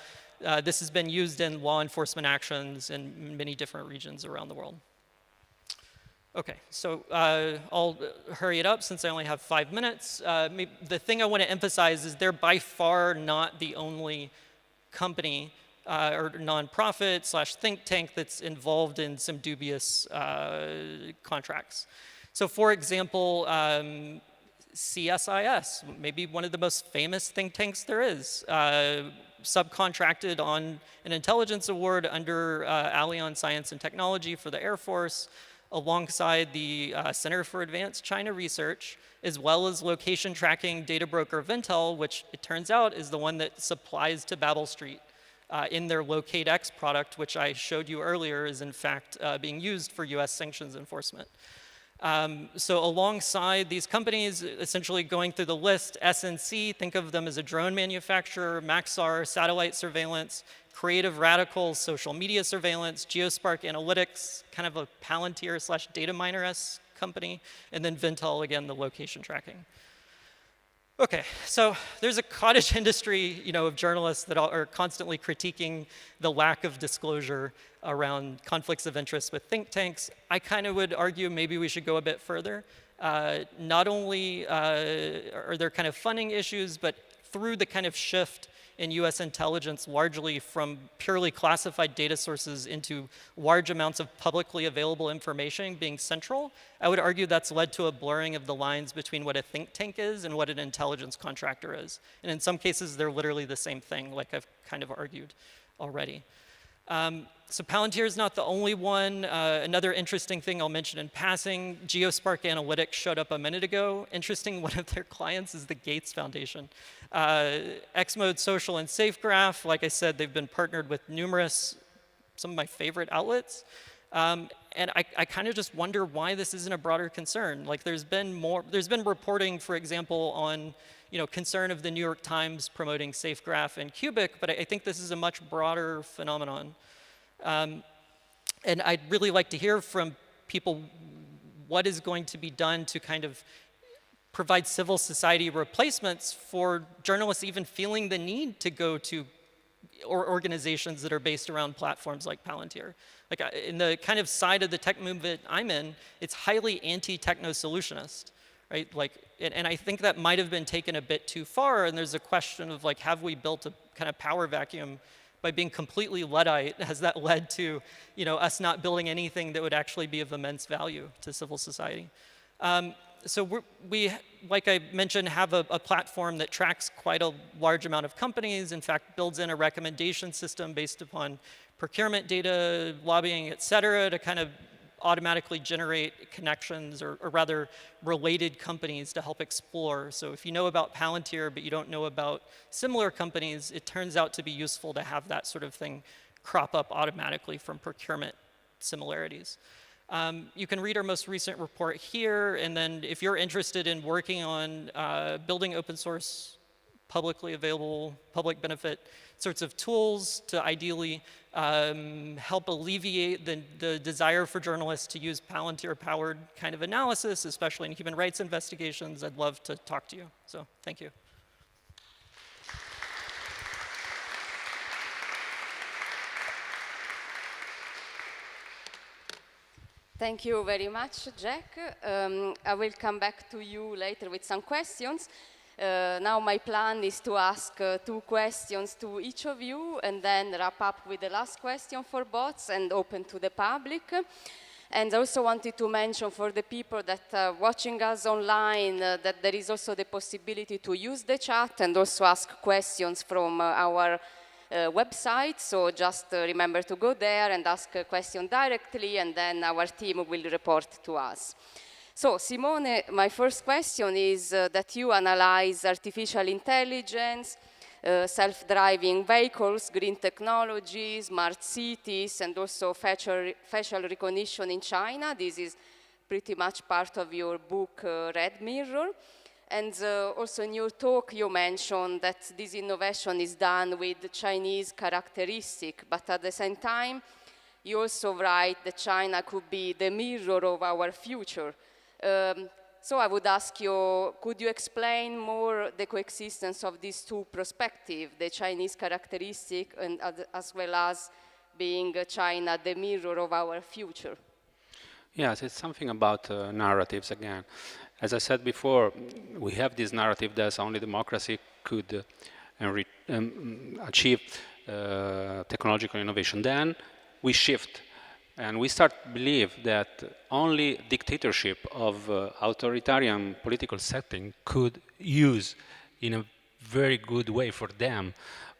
this has been used in law enforcement actions in many different regions around the world. Okay, so I'll hurry it up since I only have 5 minutes. The thing I want to emphasize is they're by far not the only company or nonprofit / think tank that's involved in some dubious contracts. So for example, CSIS, maybe one of the most famous think tanks there is, subcontracted on an intelligence award under Allianz Science and Technology for the Air Force, alongside the Center for Advanced China Research, as well as location tracking data broker Vintel, which it turns out is the one that supplies to Babel Street. In their LocateX product, which I showed you earlier, is in fact being used for US sanctions enforcement. So alongside these companies, essentially going through the list, SNC, think of them as a drone manufacturer, Maxar, satellite surveillance, Creative Radicals, social media surveillance, Geospark Analytics, kind of a Palantir / data miner-esque company, and then Vintel, again, the location tracking. Okay, so there's a cottage industry, of journalists that are constantly critiquing the lack of disclosure around conflicts of interest with think tanks. I kind of would argue maybe we should go a bit further. Not only are there kind of funding issues, but through the kind of shift in US intelligence largely from purely classified data sources into large amounts of publicly available information being central, I would argue that's led to a blurring of the lines between what a think tank is and what an intelligence contractor is. And in some cases, they're literally the same thing, like I've kind of argued already. So Palantir is not the only one. Another interesting thing I'll mention in passing, Geospark Analytics showed up a minute ago. Interesting, one of their clients is the Gates Foundation. Xmode Social and SafeGraph, like I said, they've been partnered with some of my favorite outlets. And I kind of just wonder why this isn't a broader concern. Like there's been reporting, for example, on concern of the New York Times promoting SafeGraph and Cubic, but I think this is a much broader phenomenon. And I'd really like to hear from people what is going to be done to kind of provide civil society replacements for journalists even feeling the need to go to organizations that are based around platforms like Palantir. Like in the kind of side of the tech movement I'm in, it's highly anti-techno-solutionist, right? Like, and I think that might have been taken a bit too far, and there's a question of like, have we built a kind of power vacuum by being completely Luddite? Has that led to us not building anything that would actually be of immense value to civil society? So we, like I mentioned, have a platform that tracks quite a large amount of companies, in fact, builds in a recommendation system based upon procurement data, lobbying, et cetera, to kind of automatically generate connections or rather related companies to help explore. So if you know about Palantir, but you don't know about similar companies, it turns out to be useful to have that sort of thing crop up automatically from procurement similarities. You can read our most recent report here, and then if you're interested in working on building open source, publicly available, public benefit sorts of tools to ideally help alleviate the desire for journalists to use Palantir-powered kind of analysis, especially in human rights investigations, I'd love to talk to you. So thank you. Thank you very much, Jack. I will come back to you later with some questions. Now my plan is to ask 2 questions to each of you and then wrap up with the last question for bots and open to the public. And I also wanted to mention for the people that are watching us online that there is also the possibility to use the chat and also ask questions from our website. So just remember to go there and ask a question directly, and then our team will report to us. So, Simone, my first question is that you analyze artificial intelligence, self-driving vehicles, green technology, smart cities, and also facial recognition in China. This is pretty much part of your book, Red Mirror. And also in your talk, you mentioned that this innovation is done with Chinese characteristic, but at the same time, you also write that China could be the mirror of our future. So I would ask you, could you explain more the coexistence of these 2 perspectives, the Chinese characteristic and as well as being China the mirror of our future? Yes, it's something about narratives again. As I said before, we have this narrative that only democracy could achieve technological innovation. Then we shift. And we start to believe that only dictatorship of authoritarian political setting could use in a very good way for them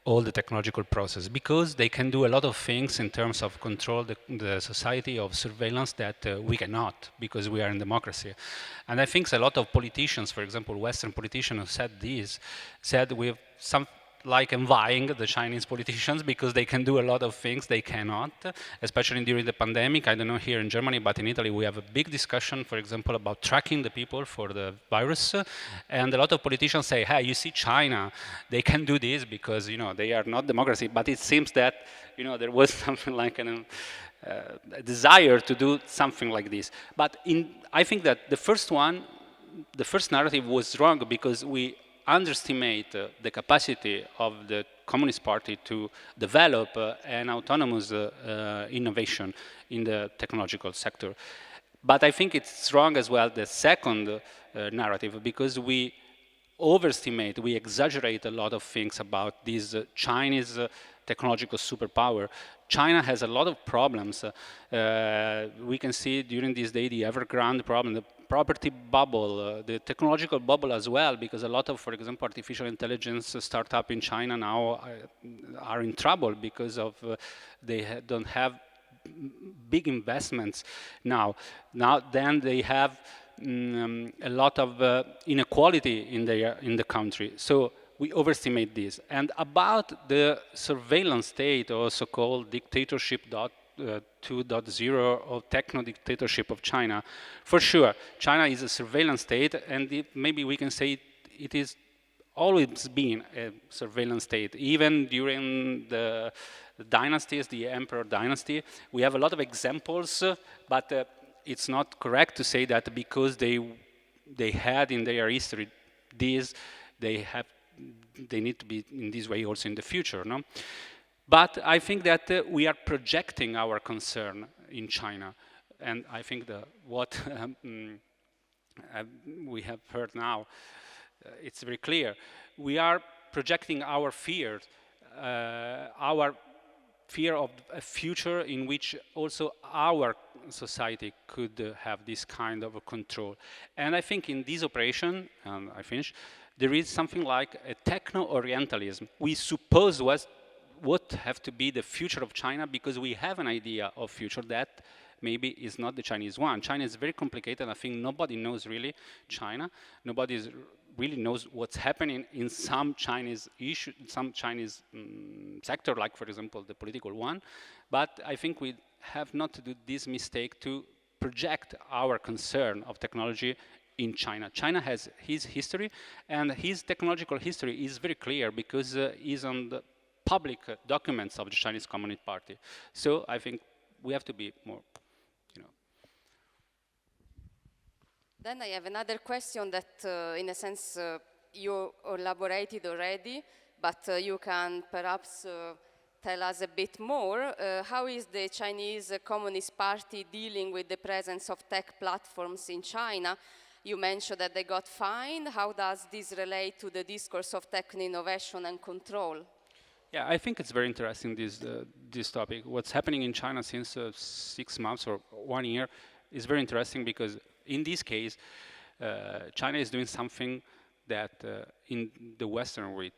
all the technological process, because they can do a lot of things in terms of control the society, of surveillance that we cannot, because we are in democracy. And I think a lot of politicians, for example, Western politicians who said this, said we have some like envying the Chinese politicians because they can do a lot of things they cannot, especially during the pandemic. I don't know here in Germany, but in Italy we have a big discussion, for example, about tracking the people for the virus. And a lot of politicians say, hey, you see China, they can do this because, you know, they are not democracy. But it seems that, you know, there was something like a desire to do something like this. But I think that the first narrative was wrong because we underestimate the capacity of the Communist Party to develop an autonomous innovation in the technological sector. But I think it's wrong as well, the second narrative, because we overestimate, we exaggerate a lot of things about this Chinese technological superpower. China has a lot of problems. We can see during this day the Evergrande problem, the property bubble, the technological bubble as well, because a lot of, for example, artificial intelligence startups in China now are in trouble because of they don't have big investments now. Then they have a lot of inequality in the country. So we overestimate this. And about the surveillance state, also called dictatorship 2.0 or techno-dictatorship of China, for sure, China is a surveillance state, and maybe we can say it is always been a surveillance state, even during the dynasties, the emperor dynasty. We have a lot of examples, but it's not correct to say that because they had in their history this, they need to be in this way also in the future, no? But I think that we are projecting our concern in China, and I think what we have heard now, it's very clear. We are projecting our fear of a future in which also our society could have this kind of a control. And I think in this operation, and I finish, there is something like a techno-orientalism. We suppose what have to be the future of China because we have an idea of future that maybe is not the Chinese one. China is very complicated. I think nobody knows really China. Nobody is really knows what's happening in some Chinese issue, some Chinese sector, like for example the political one. But I think we have not to do this mistake to project our concern of technology in China. China has his history, and his technological history is very clear because it's on the public documents of the Chinese Communist Party. So I think we have to be more, you know. Then I have another question that, in a sense, you elaborated already, but you can perhaps tell us a bit more. How is the Chinese Communist Party dealing with the presence of tech platforms in China? You mentioned that they got fined. How does this relate to the discourse of tech innovation and control? Yeah, I think it's very interesting, this topic. What's happening in China since 6 months or 1 year is very interesting because in this case, China is doing something that in the Western we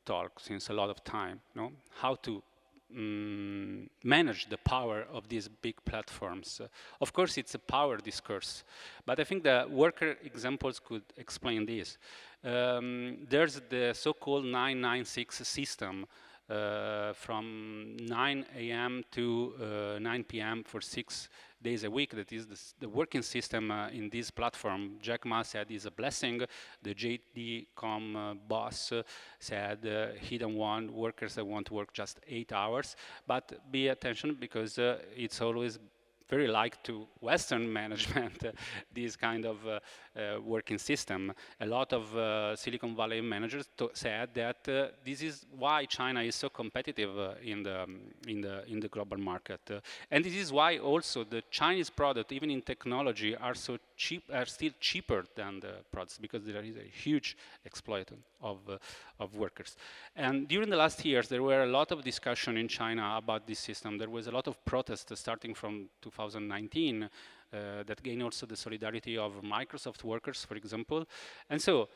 talk since a lot of time, no? How to manage the power of these big platforms. Of course, it's a power discourse, but I think the worker examples could explain this. There's the so-called 996 system from 9 a.m. to 9 p.m. for 6 days a week. That is the working system in this platform. Jack Ma said is a blessing. The JD.com boss said he don't want workers that want to work just 8 hours. But be attention because it's always very like to Western management, this kind of working system. A lot of Silicon Valley managers said that this is why China is so competitive in the global market, and this is why also the Chinese product, even in technology, are so cheap, are still cheaper than the products because there is a huge exploitation of workers. And during the last years, there were a lot of discussion in China about this system. There was a lot of protests starting from 2019 that gained also the solidarity of Microsoft workers, for example. And so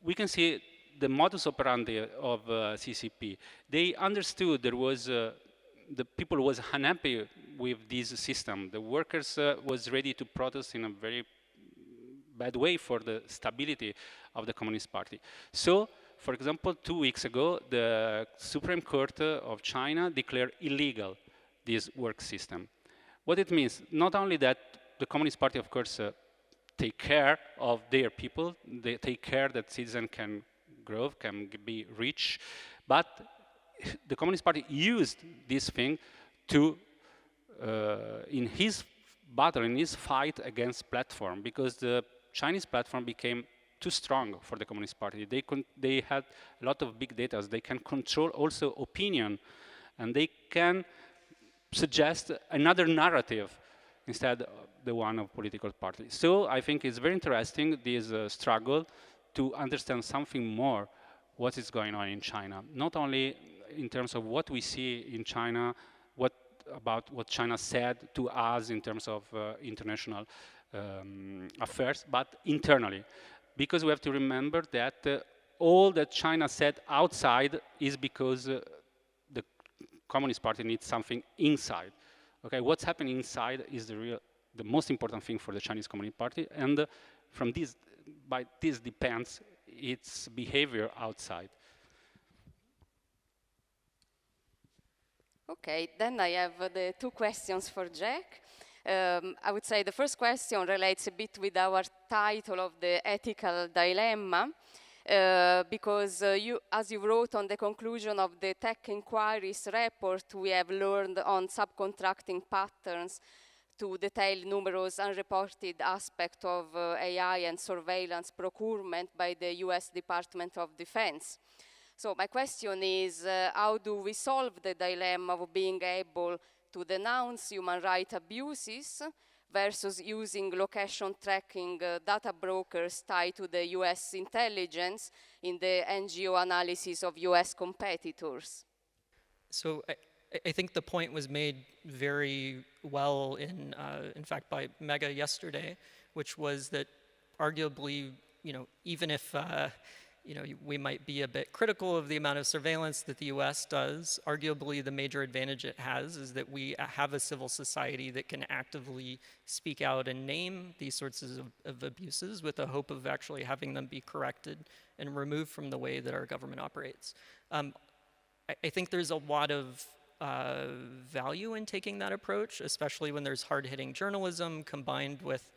we can see the modus operandi of CCP. They understood there was the people was unhappy with this system. The workers was ready to protest in a very bad way for the stability of the Communist Party. So, for example, 2 weeks ago, the Supreme Court of China declared illegal this work system. What it means, not only that the Communist Party, of course, take care of their people, they take care that citizens can grow, can be rich, but the Communist Party used this thing to, in his battle, in his fight against platform, because the Chinese platform became too strong for the Communist Party. They had a lot of big data. They can control also opinion, and they can suggest another narrative instead of the one of political parties. So I think it's very interesting, this struggle to understand something more what is going on in China, not only in terms of what we see in China, about what China said to us in terms of international affairs, but internally. Because we have to remember that all that China said outside is because the Communist Party needs something inside. Okay, what's happening inside is the most important thing for the Chinese Communist Party, and from this, by this depends its behavior outside. Okay, then I have the 2 questions for Jack. I would say the first question relates a bit with our title of the ethical dilemma, because as you wrote on the conclusion of the Tech Inquiries report, we have learned on subcontracting patterns to detail numerous unreported aspects of AI and surveillance procurement by the US Department of Defense. So my question is, how do we solve the dilemma of being able to denounce human rights abuses versus using location tracking data brokers tied to the US intelligence in the NGO analysis of US competitors? So I think the point was made very well in fact, by Mega yesterday, which was that arguably, even if we might be a bit critical of the amount of surveillance that the US does. Arguably, the major advantage it has is that we have a civil society that can actively speak out and name these sorts of abuses with the hope of actually having them be corrected and removed from the way that our government operates. I think there's a lot of value in taking that approach, especially when there's hard-hitting journalism combined with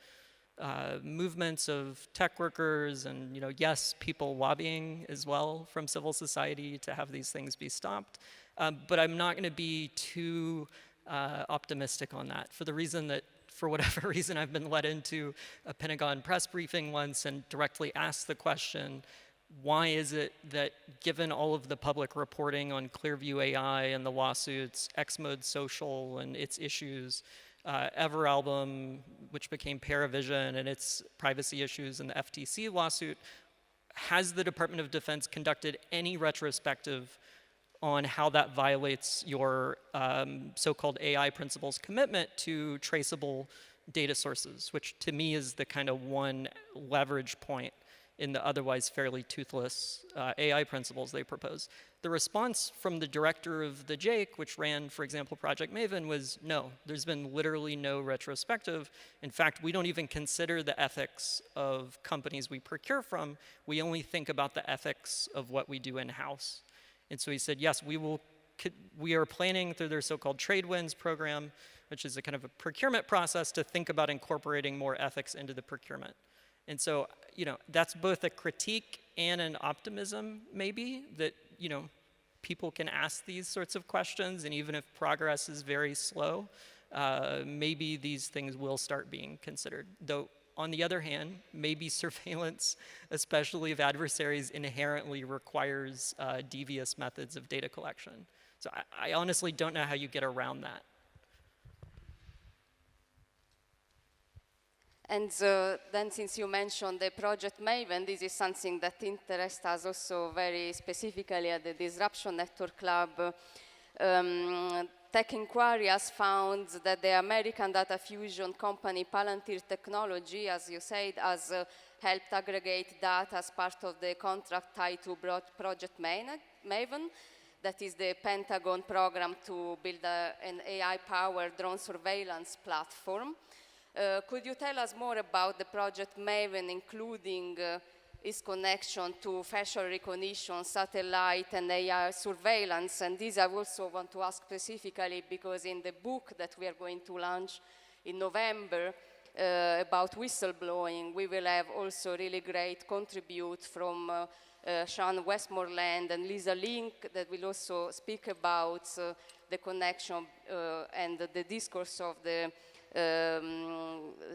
movements of tech workers and, yes, people lobbying as well from civil society to have these things be stopped. But I'm not going to be too optimistic on that for the reason that, for whatever reason, I've been led into a Pentagon press briefing once and directly asked the question, why is it that given all of the public reporting on Clearview AI and the lawsuits, Xmode Social and its issues, Everalbum, which became Paravision, and its privacy issues in the FTC lawsuit, has the Department of Defense conducted any retrospective on how that violates your so-called AI principles commitment to traceable data sources, which to me is the kind of one leverage point in the otherwise fairly toothless AI principles they propose. The response from the director of the JAIC, which ran, for example, Project Maven, was no, there's been literally no retrospective. In fact, we don't even consider the ethics of companies we procure from. We only think about the ethics of what we do in-house. And so he said, yes, we are planning through their so-called trade wins program, which is a kind of a procurement process, to think about incorporating more ethics into the procurement. And so, that's both a critique and an optimism, maybe, that, people can ask these sorts of questions, and even if progress is very slow, maybe these things will start being considered. Though, on the other hand, maybe surveillance, especially of adversaries, inherently requires devious methods of data collection. So I honestly don't know how you get around that. And then, since you mentioned the Project Maven, this is something that interests us also very specifically at the Disruption Network Club. Tech Inquiry has found that the American data fusion company Palantir Technology, as you said, has helped aggregate data as part of the contract tied to Project Maven. That is the Pentagon program to build an AI-powered drone surveillance platform. Could you tell us more about the Project Maven, including its connection to facial recognition, satellite, and AI surveillance? And this I also want to ask specifically because in the book that we are going to launch in November about whistleblowing, we will have also really great contribute from Sean Westmoreland and Lisa Link that will also speak about the connection and the discourse of the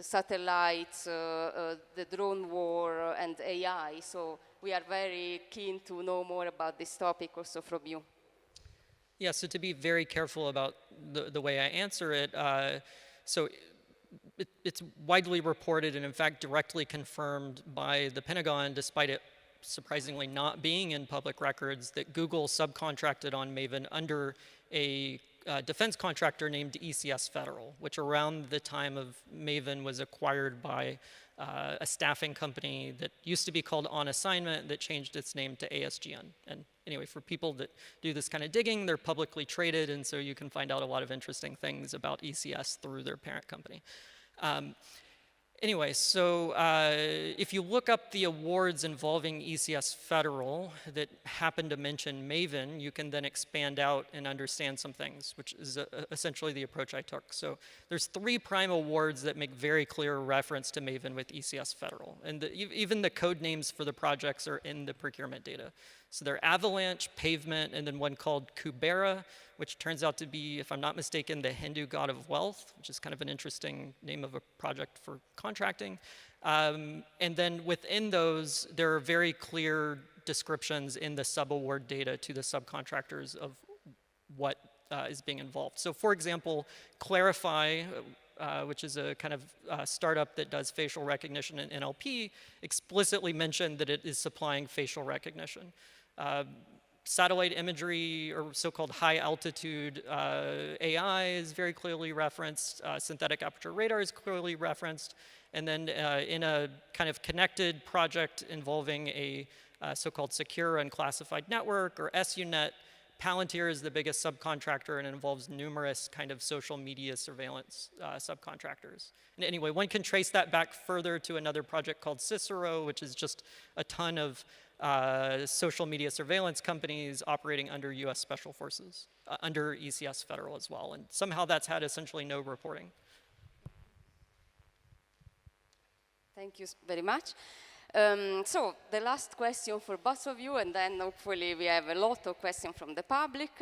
satellites, the drone war, and AI. So we are very keen to know more about this topic also from you. Yeah, so to be very careful about the way I answer it, so it's widely reported and in fact directly confirmed by the Pentagon, despite it surprisingly not being in public records, that Google subcontracted on Maven under a defense contractor named ECS Federal, which around the time of Maven was acquired by a staffing company that used to be called On Assignment that changed its name to ASGN. And anyway, for people that do this kind of digging, they're publicly traded, and so you can find out a lot of interesting things about ECS through their parent company. Anyway, so if you look up the awards involving ECS Federal that happen to mention Maven, you can then expand out and understand some things, which is essentially the approach I took. So there's 3 prime awards that make very clear reference to Maven with ECS Federal. And even the code names for the projects are in the procurement data. So they're Avalanche, Pavement, and then one called Kubera, which turns out to be, if I'm not mistaken, the Hindu god of wealth, which is kind of an interesting name of a project for contracting. And then within those, there are very clear descriptions in the sub-award data to the subcontractors of what is being involved. So for example, Clarify, which is a kind of startup that does facial recognition in NLP, explicitly mentioned that it is supplying facial recognition. Satellite imagery, or so-called high-altitude AI is very clearly referenced. Synthetic aperture radar is clearly referenced. And then in a kind of connected project involving a so-called secure unclassified network, or SUNet. Palantir is the biggest subcontractor, and it involves numerous kind of social media surveillance subcontractors. And anyway, one can trace that back further to another project called Cicero, which is just a ton of social media surveillance companies operating under US Special Forces, under ECS Federal as well. And somehow that's had essentially no reporting. Thank you very much. So the last question for both of you, and then hopefully we have a lot of questions from the public.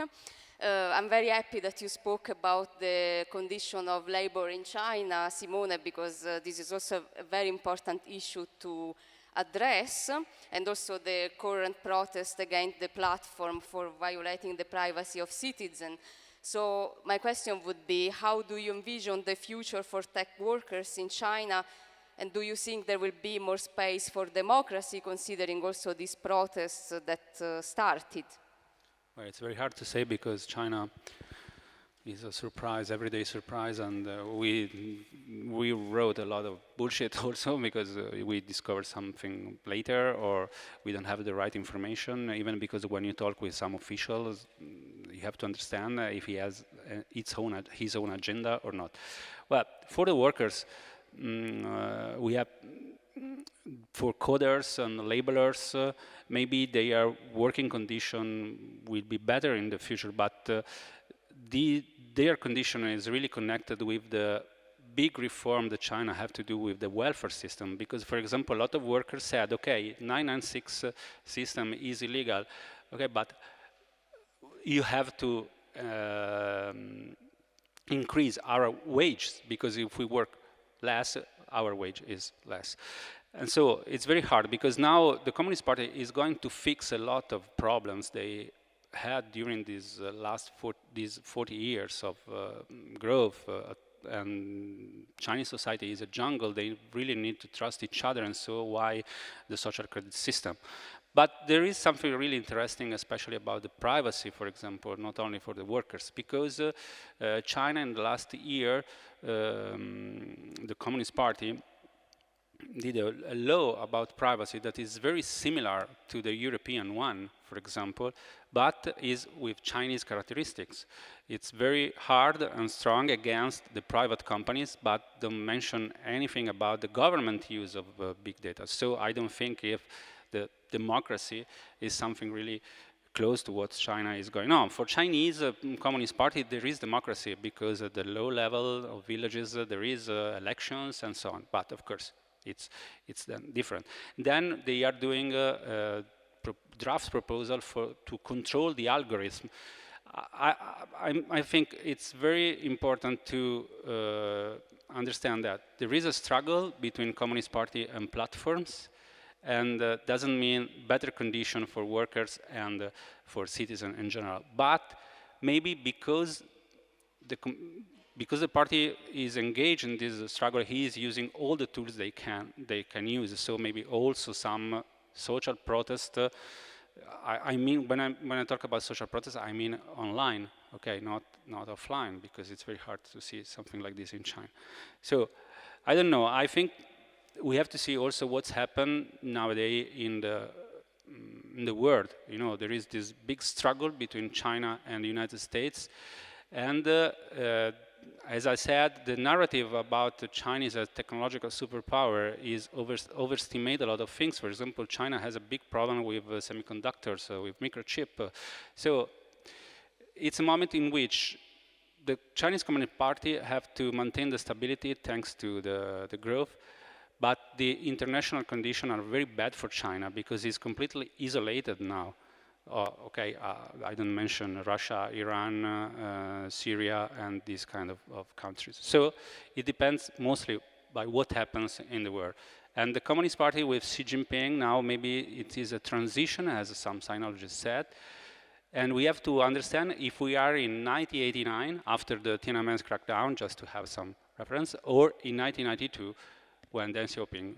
I'm very happy that you spoke about the condition of labor in China, Simone, because this is also a very important issue to address, and also the current protest against the platform for violating the privacy of citizens. So my question would be, how do you envision the future for tech workers in China? And do you think there will be more space for democracy, considering also these protests that started? Well, it's very hard to say because China is a surprise, everyday surprise, and we wrote a lot of bullshit also because we discovered something later, or we don't have the right information. Even because when you talk with some officials, you have to understand if he has his own agenda or not. Well, for the workers, we have, for coders and labelers, maybe their working condition will be better in the future, but their condition is really connected with the big reform that China have to do with the welfare system. Because, for example, a lot of workers said, okay, 996 system is illegal, okay, but you have to increase our wages, because if we work less, our wage is less. And so it's very hard, because now the Communist Party is going to fix a lot of problems they had during these these 40 years of growth. And Chinese society is a jungle. They really need to trust each other, and so why the social credit system. But there is something really interesting, especially about the privacy, for example, not only for the workers, because China in the last year, the Communist Party did a law about privacy that is very similar to the European one, for example, but is with Chinese characteristics. It's very hard and strong against the private companies, but don't mention anything about the government use of big data. So I don't think if the democracy is something really close to what China is going on. For Chinese Communist Party, there is democracy, because at the low level of villages, there is elections and so on. But of course, it's then different. Then they are doing a draft proposal to control the algorithm. I think it's very important to understand that there is a struggle between Communist Party and platforms, and doesn't mean better condition for workers and for citizens in general. But maybe because the party is engaged in this struggle, he is using all the tools they can use. So maybe also some social protest. I mean, when I talk about social protest, I mean online, okay, not offline, because it's very hard to see something like this in China. So I don't know. I think we have to see also what's happened nowadays in the world. You know, there is this big struggle between China and the United States, and as I said, the narrative about China as a technological superpower is overestimate a lot of things. For example, China has a big problem with semiconductors, with microchip. So it's a moment in which the Chinese Communist Party have to maintain the stability thanks to the growth. But the international conditions are very bad for China, because it's completely isolated now. I don't mention Russia, Iran, Syria, and these kind of countries. So it depends mostly by what happens in the world. And the Communist Party with Xi Jinping, now maybe it is a transition, as some sinologists said. And we have to understand if we are in 1989, after the Tiananmen crackdown, just to have some reference, or in 1992, when Deng Xiaoping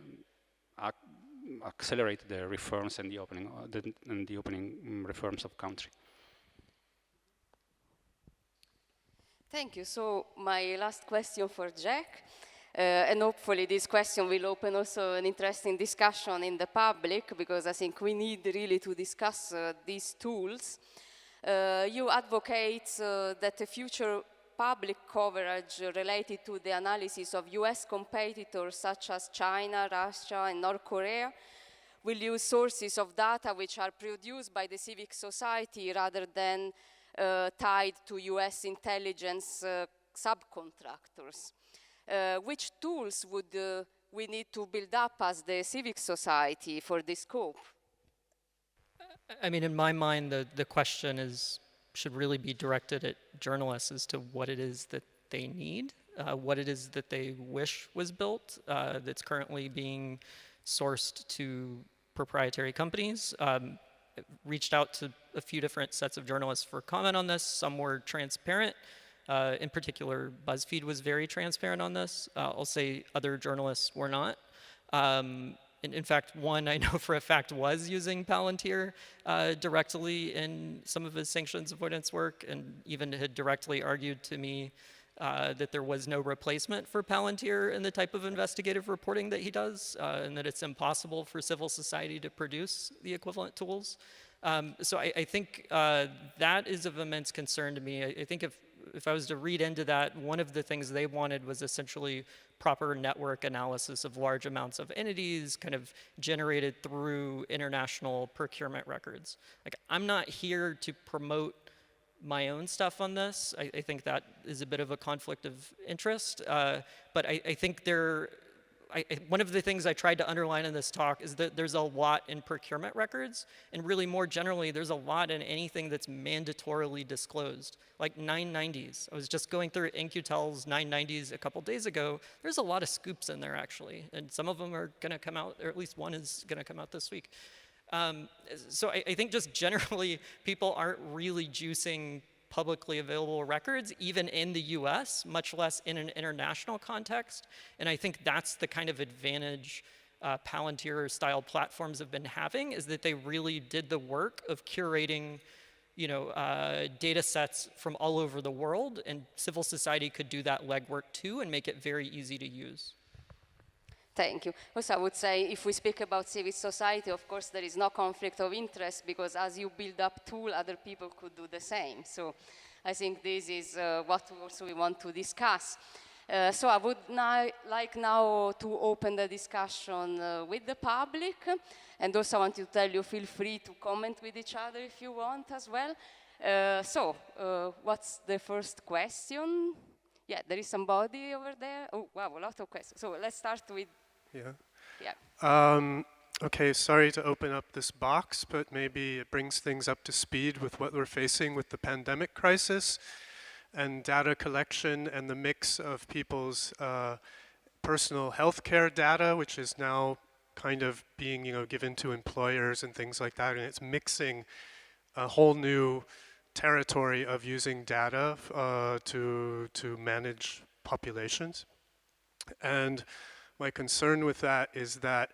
accelerated the reforms and the opening reforms of country. Thank you. So my last question for Jack. And hopefully this question will open also an interesting discussion in the public, because I think we need really to discuss these tools. You advocate that the future public coverage related to the analysis of US competitors such as China, Russia, and North Korea will use sources of data which are produced by the civic society rather than tied to US intelligence subcontractors. Which tools would we need to build up as the civic society for this scope? I mean, in my mind, the question should really be directed at journalists as to what it is that they need, what it is that they wish was built that's currently being sourced to proprietary companies. Reached out to a few different sets of journalists for comment on this. Some were transparent. In particular, BuzzFeed was very transparent on this. I'll say other journalists were not. In fact, one I know for a fact was using Palantir directly in some of his sanctions avoidance work, and even had directly argued to me that there was no replacement for Palantir in the type of investigative reporting that he does, and that it's impossible for civil society to produce the equivalent tools. So I think that is of immense concern to me. I think if I was to read into that, one of the things they wanted was essentially proper network analysis of large amounts of entities kind of generated through international procurement records. Like, I'm not here to promote my own stuff on this. I think that is a bit of a conflict of interest. But I think one of the things I tried to underline in this talk is that there's a lot in procurement records, and really more generally, there's a lot in anything that's mandatorily disclosed, like 990s. I was just going through In-Q-Tel's 990s a couple days ago. There's a lot of scoops in there, actually, and some of them are going to come out, or at least one is going to come out this week. So I think just generally, people aren't really juicing publicly available records, even in the US, much less in an international context. And I think that's the kind of advantage Palantir-style platforms have been having, is that they really did the work of curating, data sets from all over the world, and civil society could do that legwork too and make it very easy to use. Thank you. Also, I would say, if we speak about civil society, of course, there is no conflict of interest, because as you build up tool, other people could do the same. So I think this is what also we want to discuss. So I would like now to open the discussion with the public. And also I want to tell you, feel free to comment with each other if you want as well. What's the first question? Yeah, there is somebody over there. Oh, wow, a lot of questions. So let's start with... Yeah. Okay, sorry to open up this box, but maybe it brings things up to speed with what we're facing with the pandemic crisis and data collection and the mix of people's personal healthcare data, which is now kind of being, given to employers and things like that, and it's mixing a whole new territory of using data to manage populations. And my concern with that is that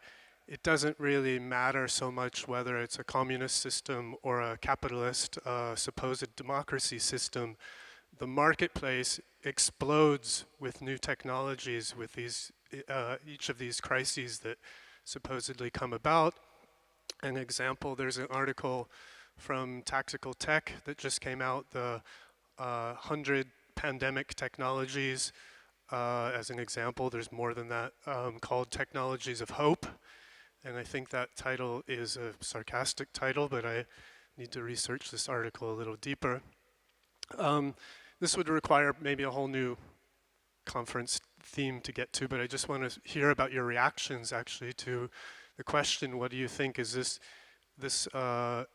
it doesn't really matter so much whether it's a communist system or a capitalist supposed democracy system. The marketplace explodes with new technologies, with these each of these crises that supposedly come about. An example, there's an article from Tactical Tech that just came out, the 100 pandemic technologies. As an example, there's more than that, called Technologies of Hope. And I think that title is a sarcastic title, but I need to research this article a little deeper. This would require maybe a whole new conference theme to get to, but I just want to hear about your reactions actually to the question, what do you think? Is this an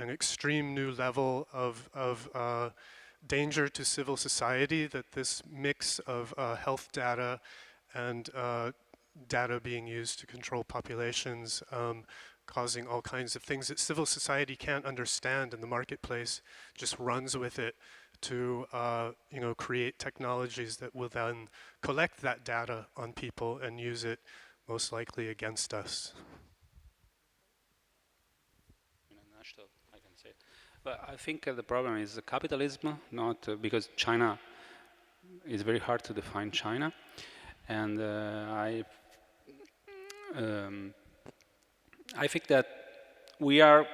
extreme new level of danger to civil society, that this mix of health data and data being used to control populations, causing all kinds of things that civil society can't understand, and the marketplace just runs with it to create technologies that will then collect that data on people and use it most likely against us? In a nutshell, I can say. But I think the problem is capitalism, not because China is very hard to define China. And I think that we are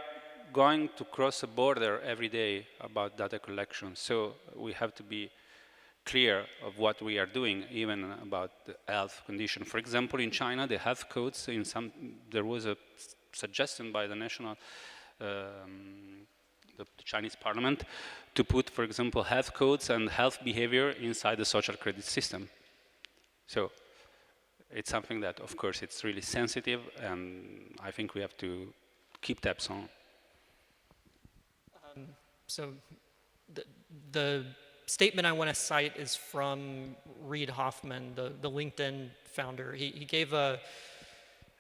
going to cross a border every day about data collection, so we have to be clear of what we are doing, even about the health condition. For example, in China, the health codes, there was a suggestion by the the Chinese parliament to put, for example, health codes and health behavior inside the social credit system. So it's something that, of course, it's really sensitive, and I think we have to keep tabs on. So the statement I want to cite is from Reid Hoffman, the LinkedIn founder. He gave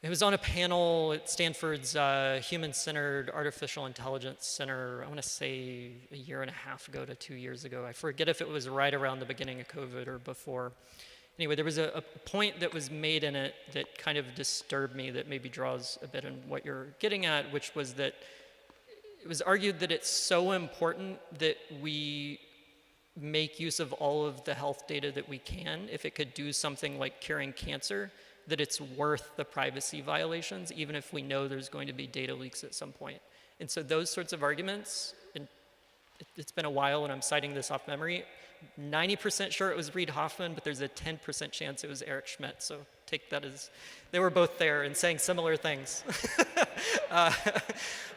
he was on a panel at Stanford's Human-Centered Artificial Intelligence Center, I want to say a year and a half ago to 2 years ago. I forget if it was right around the beginning of COVID or before. Anyway, there was a point that was made in it that kind of disturbed me, that maybe draws a bit on what you're getting at, which was that it was argued that it's so important that we make use of all of the health data that we can, if it could do something like curing cancer, that it's worth the privacy violations, even if we know there's going to be data leaks at some point. And so those sorts of arguments, and it's been a while and I'm citing this off memory, 90% sure it was Reid Hoffman, but there's a 10% chance it was Eric Schmidt. So take that as, they were both there and saying similar things.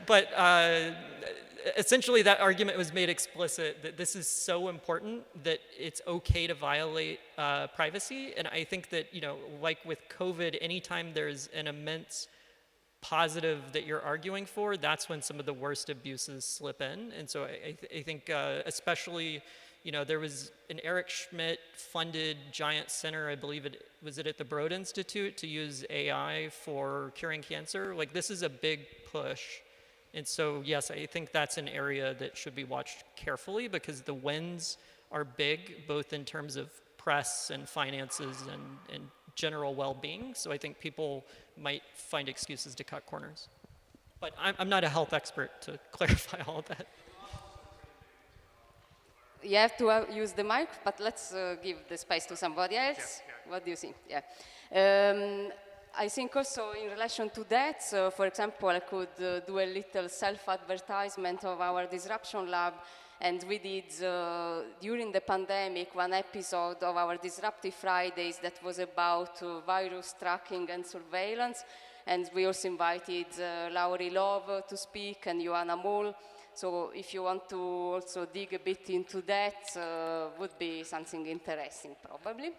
But essentially that argument was made explicit that this is so important that it's okay to violate privacy. And I think that, you know, like with COVID, anytime there's an immense positive that you're arguing for, that's when some of the worst abuses slip in. And so I think especially, you know, there was an Eric Schmidt funded giant center, I believe it was at the Broad Institute, to use AI for curing cancer. Like, this is a big push. And so, yes, I think that's an area that should be watched carefully, because the wins are big, both in terms of press and finances and general well-being. So I think people might find excuses to cut corners. But I'm not a health expert to clarify all of that. You have to use the mic, but let's give the space to somebody else. Yeah. What do you think? Yeah. I think also in relation to that, for example, I could do a little self-advertisement of our Disruption Lab, and we did, during the pandemic, one episode of our Disruptive Fridays that was about virus tracking and surveillance, and we also invited Laurie Love to speak and Joanna Mull. So if you want to also dig a bit into that, would be something interesting, probably.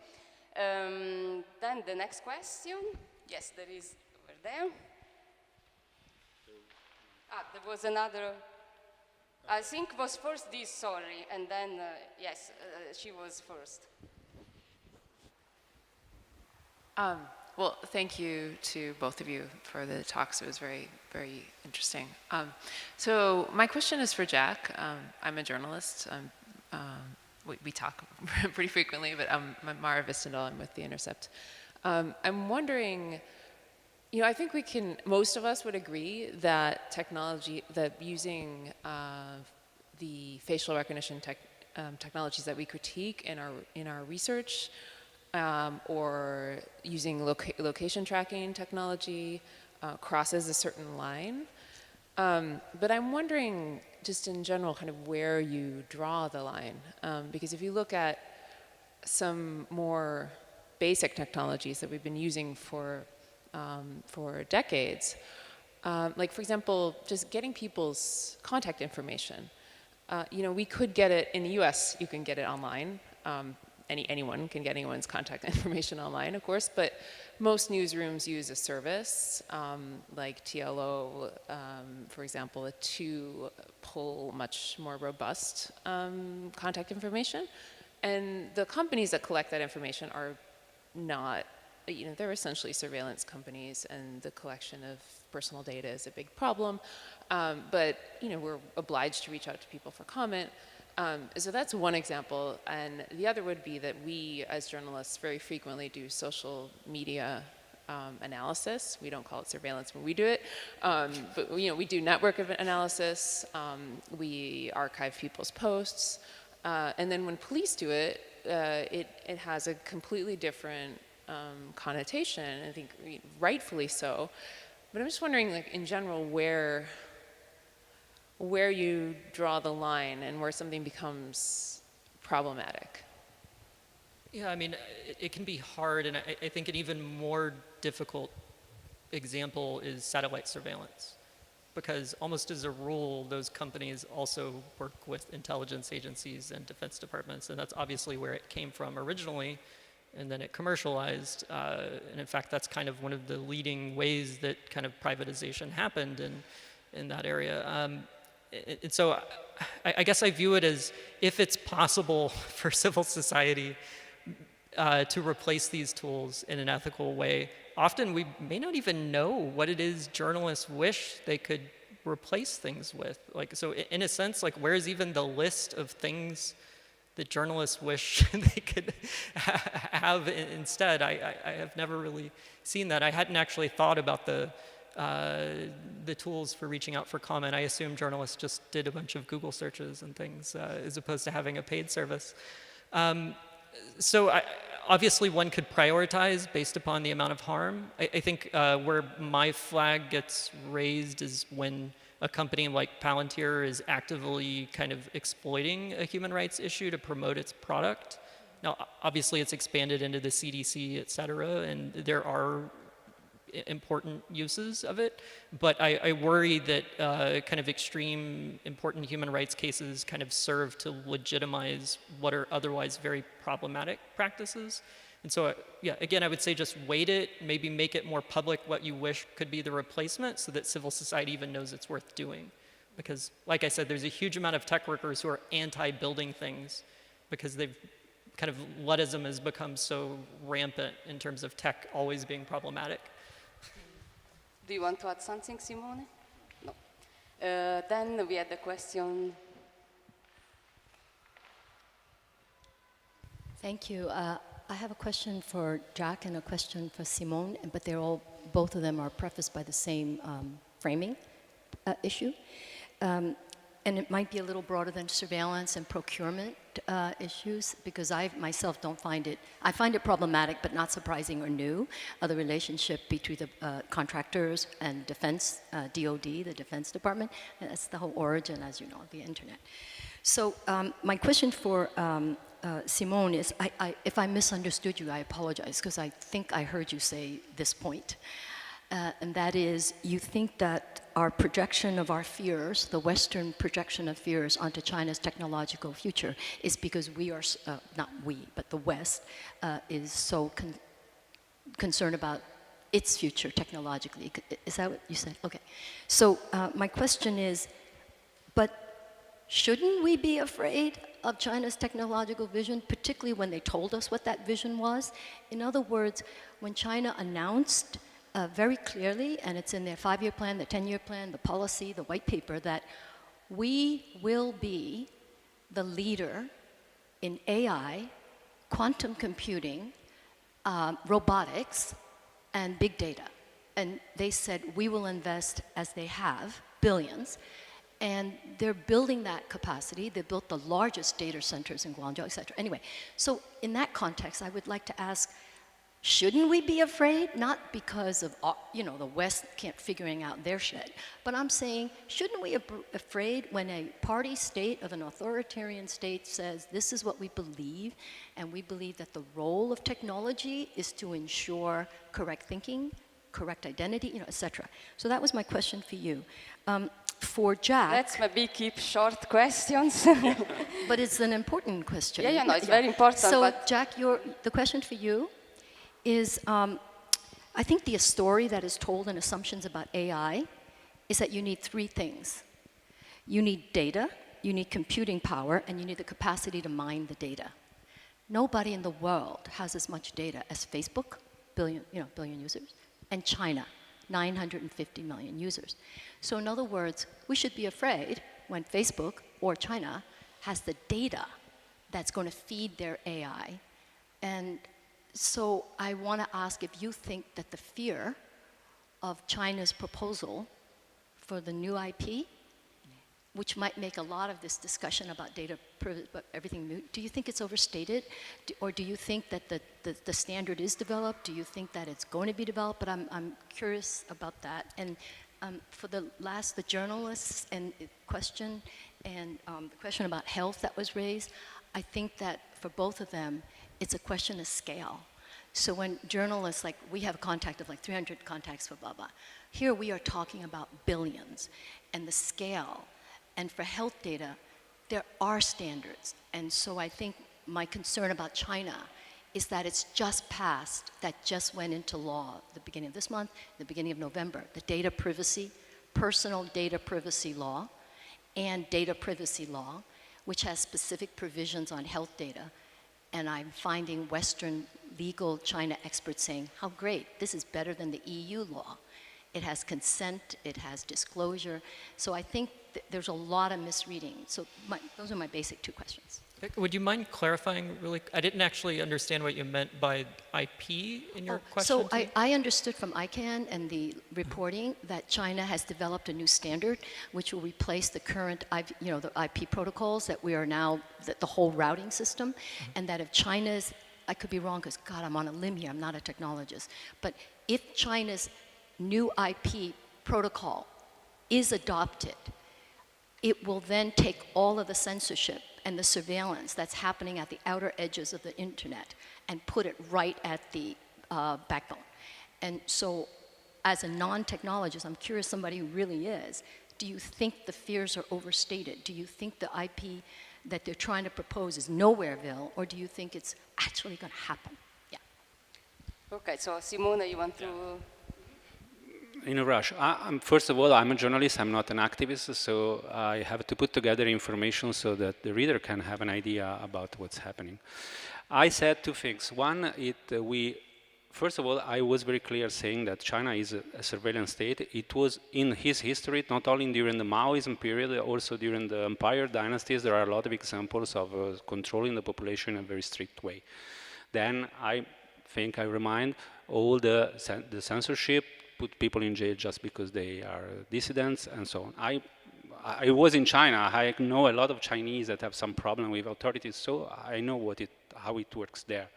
Then the next question. Yes, there is over there. There was another. I think was first this, sorry, and then, yes, she was first. Well, thank you to both of you for the talks. It was very, very interesting. So my question is for Jack. I'm a journalist. We talk pretty frequently, but I'm Mara Vistendal. I'm with The Intercept. I'm wondering, you know, I think most of us would agree that technology, that using the facial recognition technologies that we critique in our research, or using location tracking technology crosses a certain line. But I'm wondering, just in general, kind of where you draw the line. Because if you look at some more basic technologies that we've been using for decades, like, for example, just getting people's contact information. You know, we could get it, in the US, you can get it online. Anyone can get anyone's contact information online, of course, but most newsrooms use a service like TLO, for example, to pull much more robust contact information. And the companies that collect that information are not, you know, they're essentially surveillance companies, and the collection of personal data is a big problem. But, you know, we're obliged to reach out to people for comment. So that's one example, and the other would be that we, as journalists, very frequently do social media analysis. We don't call it surveillance when we do it, but, you know, we do network analysis. We archive people's posts, and then when police do it, it has a completely different connotation, and I think rightfully so. But I'm just wondering, like, in general, where you draw the line and where something becomes problematic. Yeah, I mean, it can be hard, and I think an even more difficult example is satellite surveillance, because almost as a rule, those companies also work with intelligence agencies and defense departments, and that's obviously where it came from originally, and then it commercialized, and in fact, that's kind of one of the leading ways that kind of privatization happened in that area. And so I guess I view it as, if it's possible for civil society to replace these tools in an ethical way, often we may not even know what it is journalists wish they could replace things with. Like, so in a sense, like, where's even the list of things that journalists wish they could have instead? I have never really seen that. I hadn't actually thought about the tools for reaching out for comment. I assumed journalists just did a bunch of Google searches and things, as opposed to having a paid service. So obviously one could prioritize based upon the amount of harm. I think where my flag gets raised is when a company like Palantir is actively kind of exploiting a human rights issue to promote its product. Now, obviously it's expanded into the CDC, et cetera, and there are important uses of it, but I worry that kind of extreme important human rights cases kind of serve to legitimize what are otherwise very problematic practices. And so, yeah, again, I would say just weight it, maybe make it more public what you wish could be the replacement, so that civil society even knows it's worth doing. Because, like I said, there's a huge amount of tech workers who are anti-building things because they've kind of Luddism has become so rampant in terms of tech always being problematic. Do you want to add something, Simone? No. Then we had the question. Thank you. I have a question for Jack and a question for Simone, but both of them are prefaced by the same framing issue. And it might be a little broader than surveillance and procurement issues, because I myself I find it problematic, but not surprising or new, the relationship between the contractors and defense, DOD, the Defense Department. And that's the whole origin, as you know, of the internet. So my question for Simone is, if I misunderstood you, I apologize, because I think I heard you say this point. And that is, you think that our projection of our fears, the Western projection of fears onto China's technological future, is because we are, not we, but the West, is so concerned about its future technologically. Is that what you said? Okay. So my question is, but shouldn't we be afraid of China's technological vision, particularly when they told us what that vision was? In other words, when China announced very clearly, and it's in their 5-year plan, the 10-year plan, the policy, the white paper, that we will be the leader in AI, quantum computing, robotics, and big data. And they said, we will invest, as they have, billions. And they're building that capacity. They built the largest data centers in Guangzhou, et cetera. Anyway, so in that context, I would like to ask, shouldn't we be afraid? Not because of, the West can't figuring out their shit, but I'm saying, shouldn't we be afraid when a party state of an authoritarian state says, this is what we believe, and we believe that the role of technology is to ensure correct thinking, correct identity, et cetera. So that was my question for you. For Jack... Let's maybe keep short questions. But it's an important question. Yeah, no, it's very important. So, but Jack, the question for you is, I think the story that is told in assumptions about AI is that you need 3 things. You need data, you need computing power, and you need the capacity to mine the data. Nobody in the world has as much data as Facebook, billion users, and China, 950 million users. So in other words, we should be afraid when Facebook or China has the data that's going to feed their AI. And so I want to ask if you think that the fear of China's proposal for the new IP which might make a lot of this discussion about data privacy, but everything moot. Do you think it's overstated? Or do you think that the standard is developed? Do you think that it's going to be developed? But I'm curious about that. And for the journalists and question, and the question about health that was raised, I think that for both of them, it's a question of scale. So when journalists, like we have a contact of like 300 contacts for blah, blah. Here we are talking about billions and the scale. And for health data, there are standards. And so I think my concern about China is that it's just passed, that just went into law at the beginning of this month, the beginning of November, the data privacy, personal data privacy law, and data privacy law, which has specific provisions on health data. And I'm finding Western legal China experts saying, how great, this is better than the EU law. It has consent, it has disclosure. So I think there's a lot of misreading. So those are my basic two questions. Would you mind clarifying really? I didn't actually understand what you meant by IP in your question. So I understood from ICANN and the reporting that China has developed a new standard which will replace the current the IP protocols that we are now, the whole routing system, and that if China's, I could be wrong because God, I'm on a limb here, I'm not a technologist, but if China's new IP protocol is adopted, it will then take all of the censorship and the surveillance that's happening at the outer edges of the internet and put it right at the backbone. And so as a non-technologist, I'm curious, somebody who really is, do you think the fears are overstated? Do you think the IP that they're trying to propose is nowhereville, or do you think it's actually going to happen? Yeah. Okay, so Simone, you want to... In a rush. First of all, I'm a journalist, I'm not an activist, so I have to put together information so that the reader can have an idea about what's happening. I said two things. One, first of all, I was very clear saying that China is a surveillance state. It was in his history, not only during the Maoism period, also during the empire dynasties, there are a lot of examples of controlling the population in a very strict way. Then I think I remind all the censorship, put people in jail just because they are dissidents and so on. I was in China. I know a lot of Chinese that have some problem with authorities, so I know how it works there.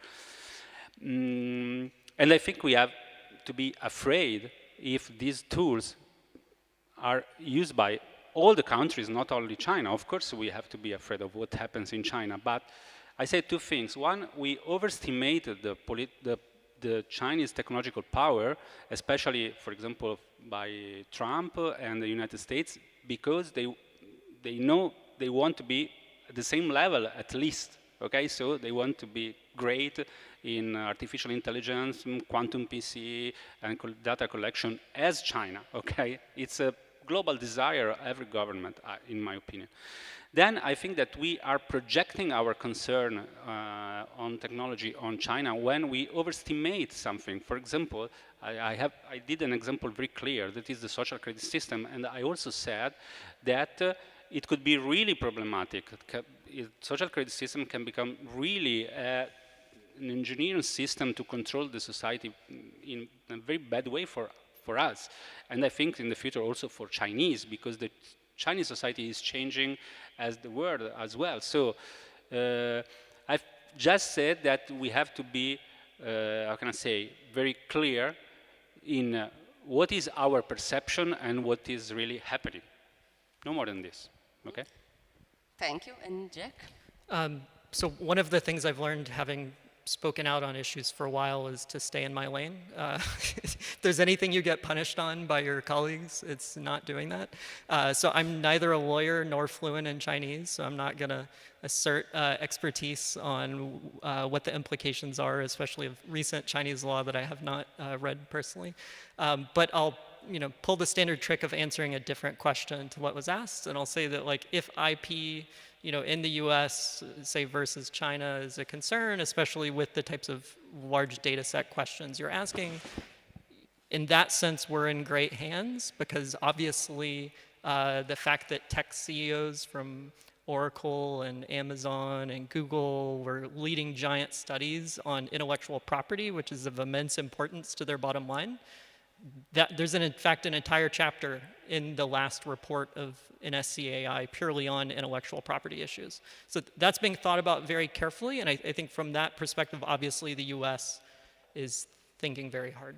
And I think we have to be afraid if these tools are used by all the countries, not only China. Of course, we have to be afraid of what happens in China. But I say two things. One, we overestimated the Chinese technological power, especially, for example, by Trump and the United States, because they know they want to be at the same level at least, okay? So they want to be great in artificial intelligence, quantum PC, and data collection as China, okay? It's a global desire of every government, in my opinion. Then I think that we are projecting our concern on technology on China when we overestimate something. For example, I did an example very clear, that is the social credit system, and I also said that it could be really problematic. Social credit system can become really an engineering system to control the society in a very bad way for us. And I think in the future also for Chinese, because the Chinese society is changing as the world as well. So I've just said that we have to be, how can I say, very clear in what is our perception and what is really happening. No more than this, okay? Thank you, and Jack? So one of the things I've learned having spoken out on issues for a while is to stay in my lane. If there's anything you get punished on by your colleagues, it's not doing that. So I'm neither a lawyer nor fluent in Chinese, so I'm not going to assert expertise on what the implications are, especially of recent Chinese law that I have not read personally. But I'll pull the standard trick of answering a different question to what was asked, and I'll say that like if IP in the US, say, versus China is a concern, especially with the types of large data set questions you're asking, in that sense, we're in great hands, because obviously the fact that tech CEOs from Oracle and Amazon and Google were leading giant studies on intellectual property, which is of immense importance to their bottom line, there's in fact an entire chapter in the last report of an SCAI purely on intellectual property issues. So that's being thought about very carefully, and I think from that perspective, obviously the US is thinking very hard.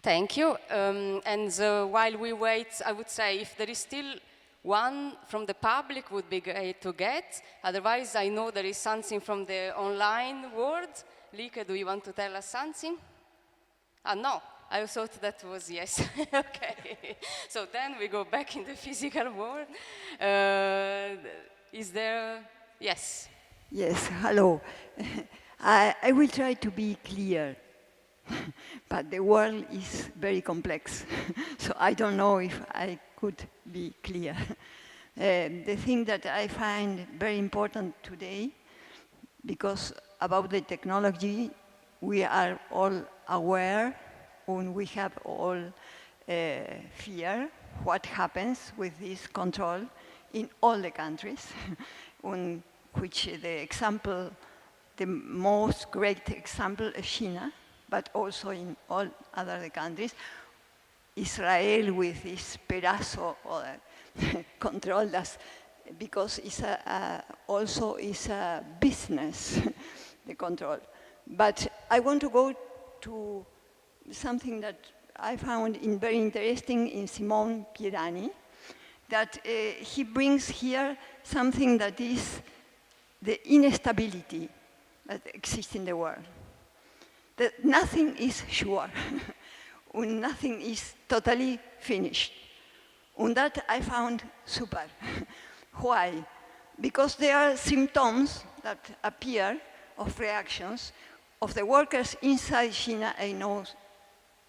Thank you. While we wait, I would say if there is still one from the public would be great to get. Otherwise, I know there is something from the online world. Lieke, do you want to tell us something? No, I thought that was yes. Okay, so then we go back in the physical world. Is there, yes? Yes, hello. I will try to be clear, but the world is very complex, so I don't know if I could be clear. The thing that I find very important today, because about the technology, we are all aware and we have all fear what happens with this control in all the countries, on which the example, the most great example is China, but also in all other countries. Israel with this pedazo or control, because it's also is a business, the control. But I want to go to something that I found very interesting in Simone Pieranni, that he brings here something that is the instability that exists in the world. That nothing is sure, and nothing is totally finished. And that I found super. Why? Because there are symptoms that appear of reactions of the workers inside China. I know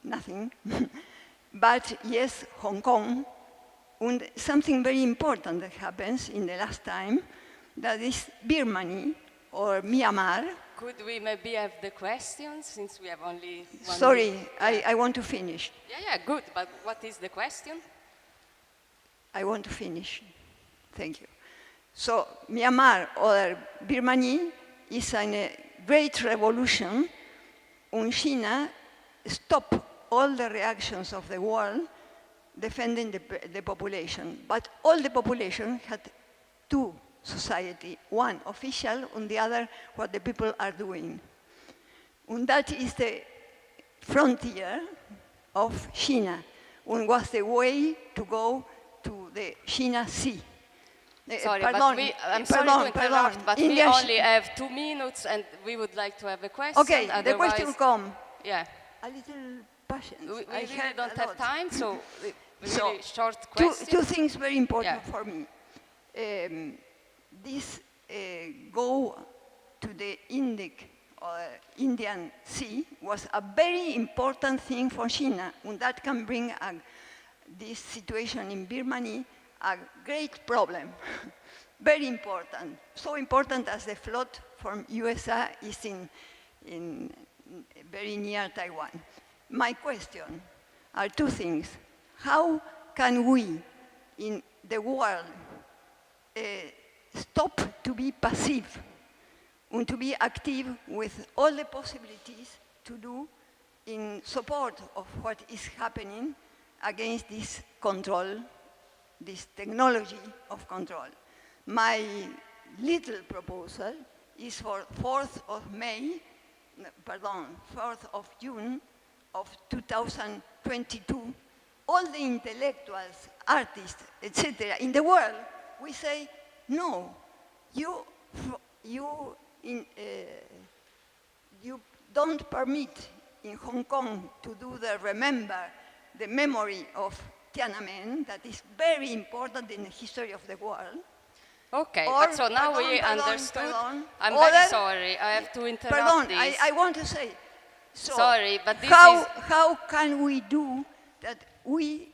nothing, but yes, Hong Kong, and something very important that happens in the last time, that is Birmania or Myanmar. Could we maybe have the questions, since we have only one Sorry, minute? I want to finish. Yeah, good, but what is the question? I want to finish. Thank you. So Myanmar or Birmania is a great revolution, and China stopped all the reactions of the world defending the population. But all the population had two society, one official and the other what the people are doing. And that is the frontier of China, and was the way to go to the China Sea. Sorry, Pardon, but I'm sorry to interrupt, but we only have 2 minutes and we would like to have a question. Okay, the question come. Yeah. A little patience. We really don't have time, so really So, short question. Two things very important Yeah. for me. This go to the Indian Sea was a very important thing for China, and that can bring this situation in Birmania a great problem. Very important. So important as the float from USA is in very near Taiwan. My question are two things. How can we, in the world, stop to be passive and to be active with all the possibilities to do in support of what is happening against this control, this technology of control? My little proposal is for 4th of June of 2022, all the intellectuals, artists, etc. in the world, we say, no, you don't permit in Hong Kong to do the memory of Tiananmen, that is very important in the history of the world. Okay, Or, so now we understood. I'm very Other- sorry, I have to interrupt Pardon, this. I want to say, so Sorry, but this how can we do that we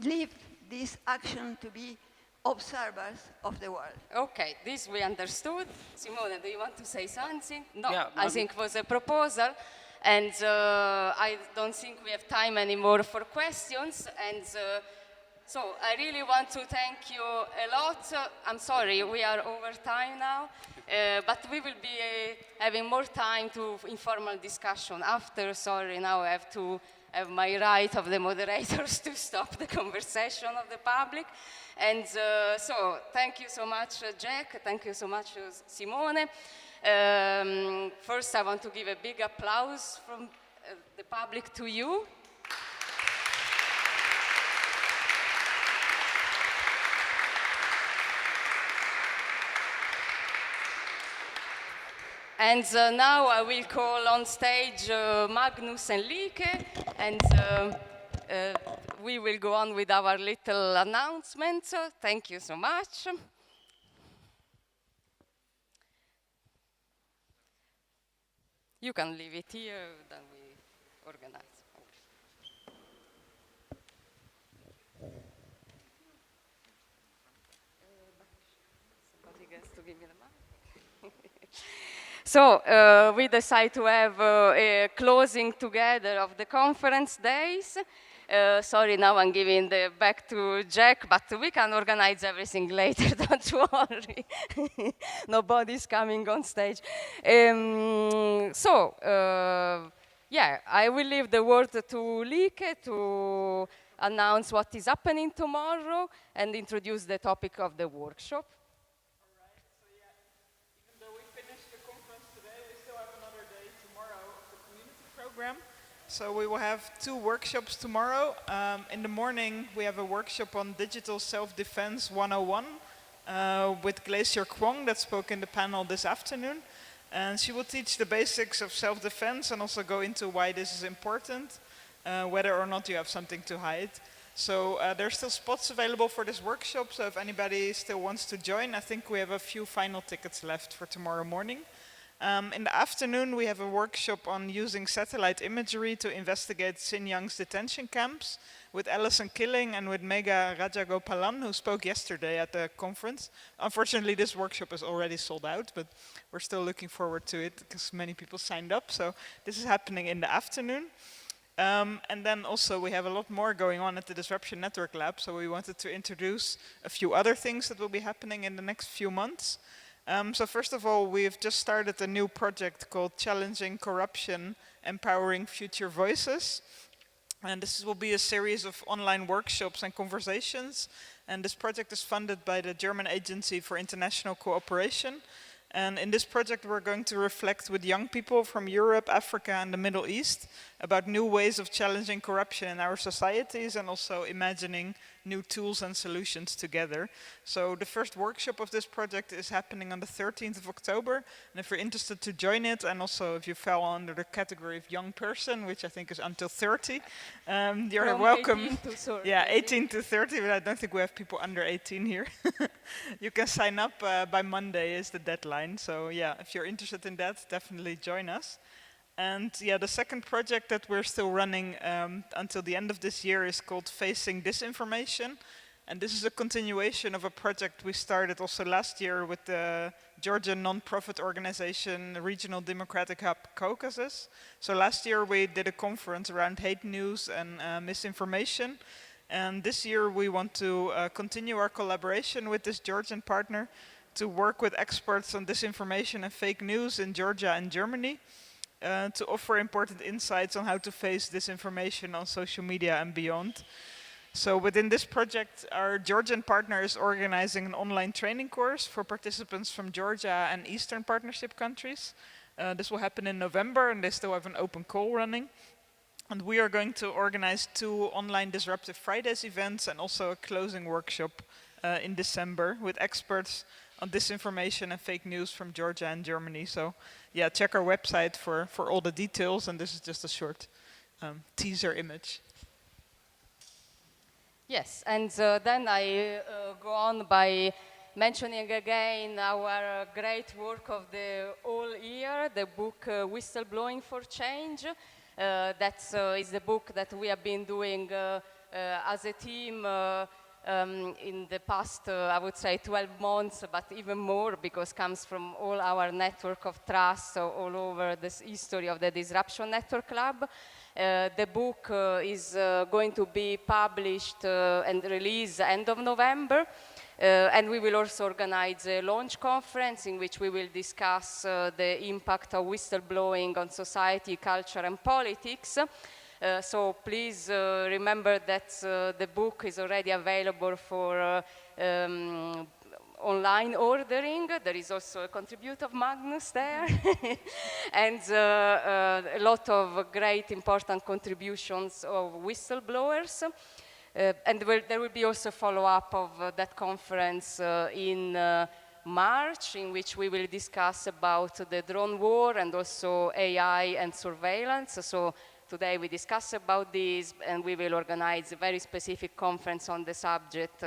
leave this action to be observers of the world? Okay, this we understood. Simone, do you want to say something? No, Yeah, I think it was a proposal, and I don't think we have time anymore for questions. And so I really want to thank you a lot. I'm sorry, we are over time now, but we will be having more time to informal discussion after. Sorry, now I have to have my right of the moderators to stop the conversation of the public. And so thank you so much, Jack. Thank you so much, Simone. First, I want to give a big applause from the public to you. And now I will call on stage Magnus and Lieke, and we will go on with our little announcement. Thank you so much. You can leave it here, then we organize. Somebody gets to give me the mic. So we decided to have a closing together of the conference days. Sorry, now I'm giving the back to Jack, but we can organize everything later, don't worry. Nobody's coming on stage. Yeah, I will leave the word to Lieke to announce what is happening tomorrow and introduce the topic of the workshop. So we will have 2 workshops tomorrow. In the morning, we have a workshop on Digital Self-Defense 101 with Glacier Kwong that spoke in the panel this afternoon. And she will teach the basics of self-defense and also go into why this is important, whether or not you have something to hide. So there's still spots available for this workshop, so if anybody still wants to join, I think we have a few final tickets left for tomorrow morning. In the afternoon, we have a workshop on using satellite imagery to investigate Xinjiang's detention camps with Alison Killing and with Megha Rajagopalan, who spoke yesterday at the conference. Unfortunately, this workshop is already sold out, but we're still looking forward to it because many people signed up. So this is happening in the afternoon. And then also we have a lot more going on at the Disruption Network Lab, so we wanted to introduce a few other things that will be happening in the next few months. So first of all, we've just started a new project called Challenging Corruption, Empowering Future Voices. And this will be a series of online workshops and conversations. And this project is funded by the German Agency for International Cooperation. And in this project, we're going to reflect with young people from Europe, Africa, and the Middle East about new ways of challenging corruption in our societies and also imagining new tools and solutions together. So the first workshop of this project is happening on the 13th of October. And if you're interested to join it, and also if you fell under the category of young person, which I think is until 30, you're From welcome. 18 to 30. Yeah, 18 to 30, but I don't think we have people under 18 here. You can sign up by Monday is the deadline. So yeah, if you're interested in that, definitely join us. And yeah, the second project that we're still running until the end of this year is called Facing Disinformation. And this is a continuation of a project we started also last year with the Georgian non-profit organization Regional Democratic Hub Caucasus. So last year we did a conference around hate news and misinformation. And this year we want to continue our collaboration with this Georgian partner to work with experts on disinformation and fake news in Georgia and Germany. To offer important insights on how to face disinformation on social media and beyond. So within this project, our Georgian partner is organizing an online training course for participants from Georgia and Eastern Partnership countries. This will happen in November, and they still have an open call running. And we are going to organize 2 online Disruptive Fridays events and also a closing workshop in December with experts on disinformation and fake news from Georgia and Germany. So yeah, check our website for all the details, and this is just a short teaser image. Yes, and then I go on by mentioning again our great work of the whole year, the book Whistleblowing for Change. That is the book that we have been doing as a team in the past, I would say 12 months, but even more because it comes from all our network of trust, so all over this history of the Disruption Network Lab. The book is going to be published and released end of November. And we will also organize a launch conference in which we will discuss the impact of whistleblowing on society, culture, and politics. So please remember that the book is already available for online ordering. There is also a contribute of Magnus there. And a lot of great important contributions of whistleblowers. And there will be also follow-up of that conference in March, in which we will discuss about the drone war and also AI and surveillance. So today we discuss about this, and we will organize a very specific conference on the subject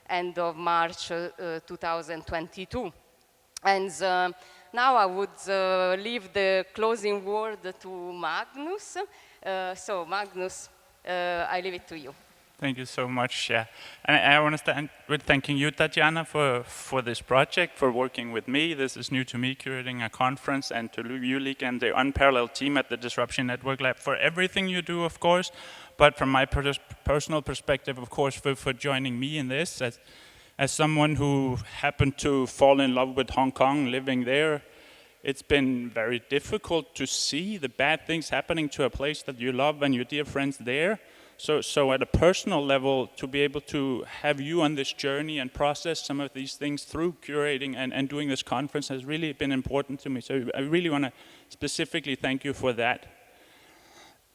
end of March 2022. And now I would leave the closing word to Magnus. So Magnus, I leave it to you. Thank you so much. Yeah, and I want to start with thanking you, Tatiana, for this project, for working with me. This is new to me, curating a conference, and to you, Leek, and the unparalleled team at the Disruption Network Lab for everything you do, of course. But from my personal perspective, of course, for joining me in this, as someone who happened to fall in love with Hong Kong, living there, it's been very difficult to see the bad things happening to a place that you love and your dear friends there. So at a personal level, to be able to have you on this journey and process some of these things through curating and doing this conference has really been important to me. So I really want to specifically thank you for that.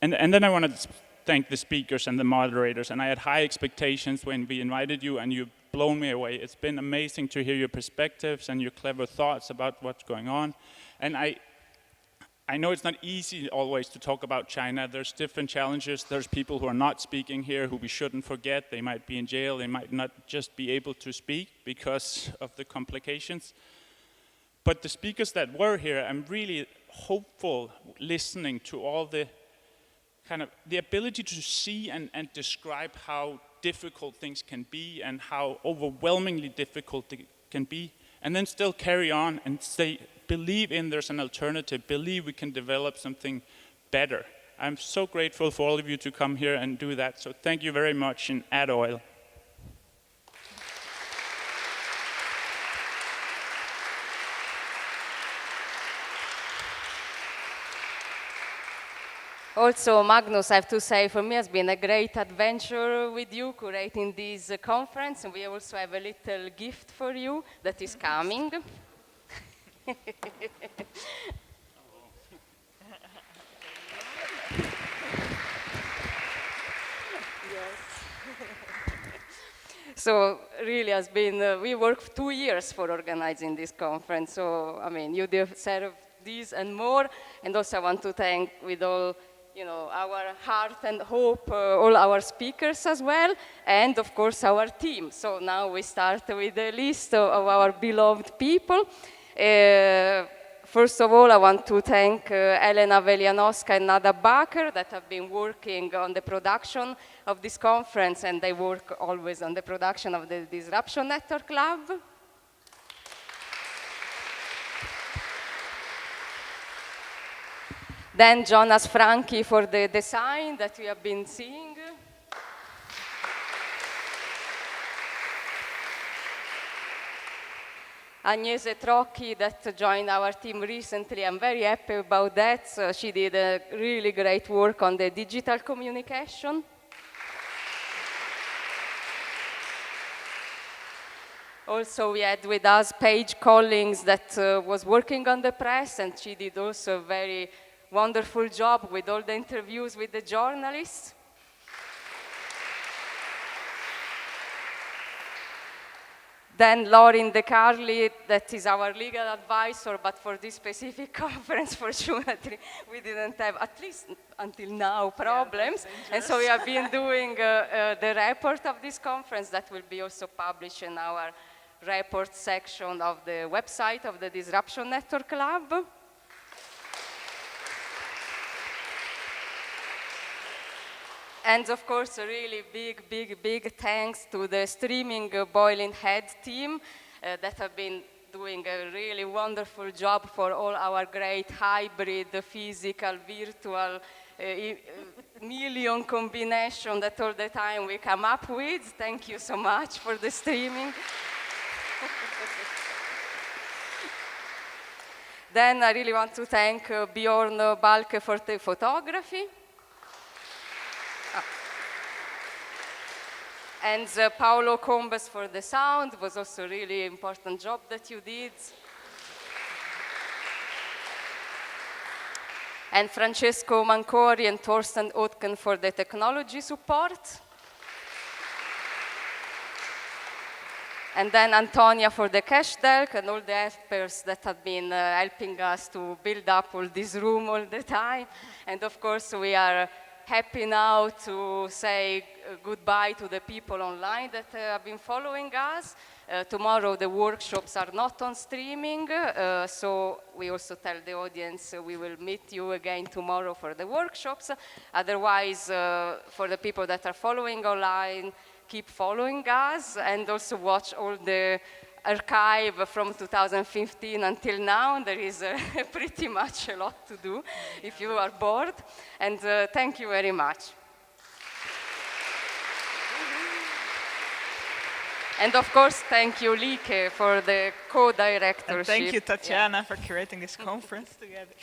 And then I want to thank the speakers and the moderators. And I had high expectations when we invited you, and you've blown me away. It's been amazing to hear your perspectives and your clever thoughts about what's going on. And I know it's not easy always to talk about China. There's different challenges. There's people who are not speaking here who we shouldn't forget. They might be in jail. They might not just be able to speak because of the complications. But the speakers that were here, I'm really hopeful listening to all the kind of the ability to see and describe how difficult things can be and how overwhelmingly difficult it can be, and then still carry on and say, believe in there's an alternative, believe we can develop something better. I'm so grateful for all of you to come here and do that. So thank you very much, and add oil. Also, Magnus, I have to say, for me, it's been a great adventure with you, curating this conference. And we also have a little gift for you that is coming. So really has been, we worked 2 years for organizing this conference. So, I mean, you deserve this and more. And also I want to thank with all, our heart and hope, all our speakers as well, and of course our team. So now we start with a list of our beloved people. First of all, I want to thank Elena Velianovska and Nada Baker that have been working on the production of this conference, and they work always on the production of the Disruption Network Lab. Then Jonas Franchi for the design that we have been seeing. Agnese Trocchi that joined our team recently. I'm very happy about that. So she did a really great work on the digital communication. Also, we had with us Paige Collins that was working on the press, and she did also a very wonderful job with all the interviews with the journalists. Then Lauren De Carli, that is our legal advisor, but for this specific conference, fortunately, we didn't have, at least until now, problems. Yeah, and so we have been doing the report of this conference that will be also published in our report section of the website of the Disruption Network Lab. And of course, a really big thanks to the streaming Boiling Head team that have been doing a really wonderful job for all our great hybrid, physical, virtual, million combination that all the time we come up with. Thank you so much for the streaming. Then I really want to thank Bjorn Balke for the photography. And Paolo Combes for the sound. Was also a really important job that you did. And Francesco Mancori and Thorsten Oetken for the technology support. And then Antonia for the cash deck and all the helpers that have been helping us to build up all this room all the time. And of course, we are happy now to say goodbye to the people online that have been following us. Tomorrow the workshops are not on streaming, so we also tell the audience we will meet you again tomorrow for the workshops. Otherwise, for the people that are following online, keep following us and also watch all the archive from 2015 until now. There is pretty much a lot to do if you are bored. And thank you very much. And of course, thank you, Lieke, for the co-directorship. And thank you, Tatiana, for curating this conference together.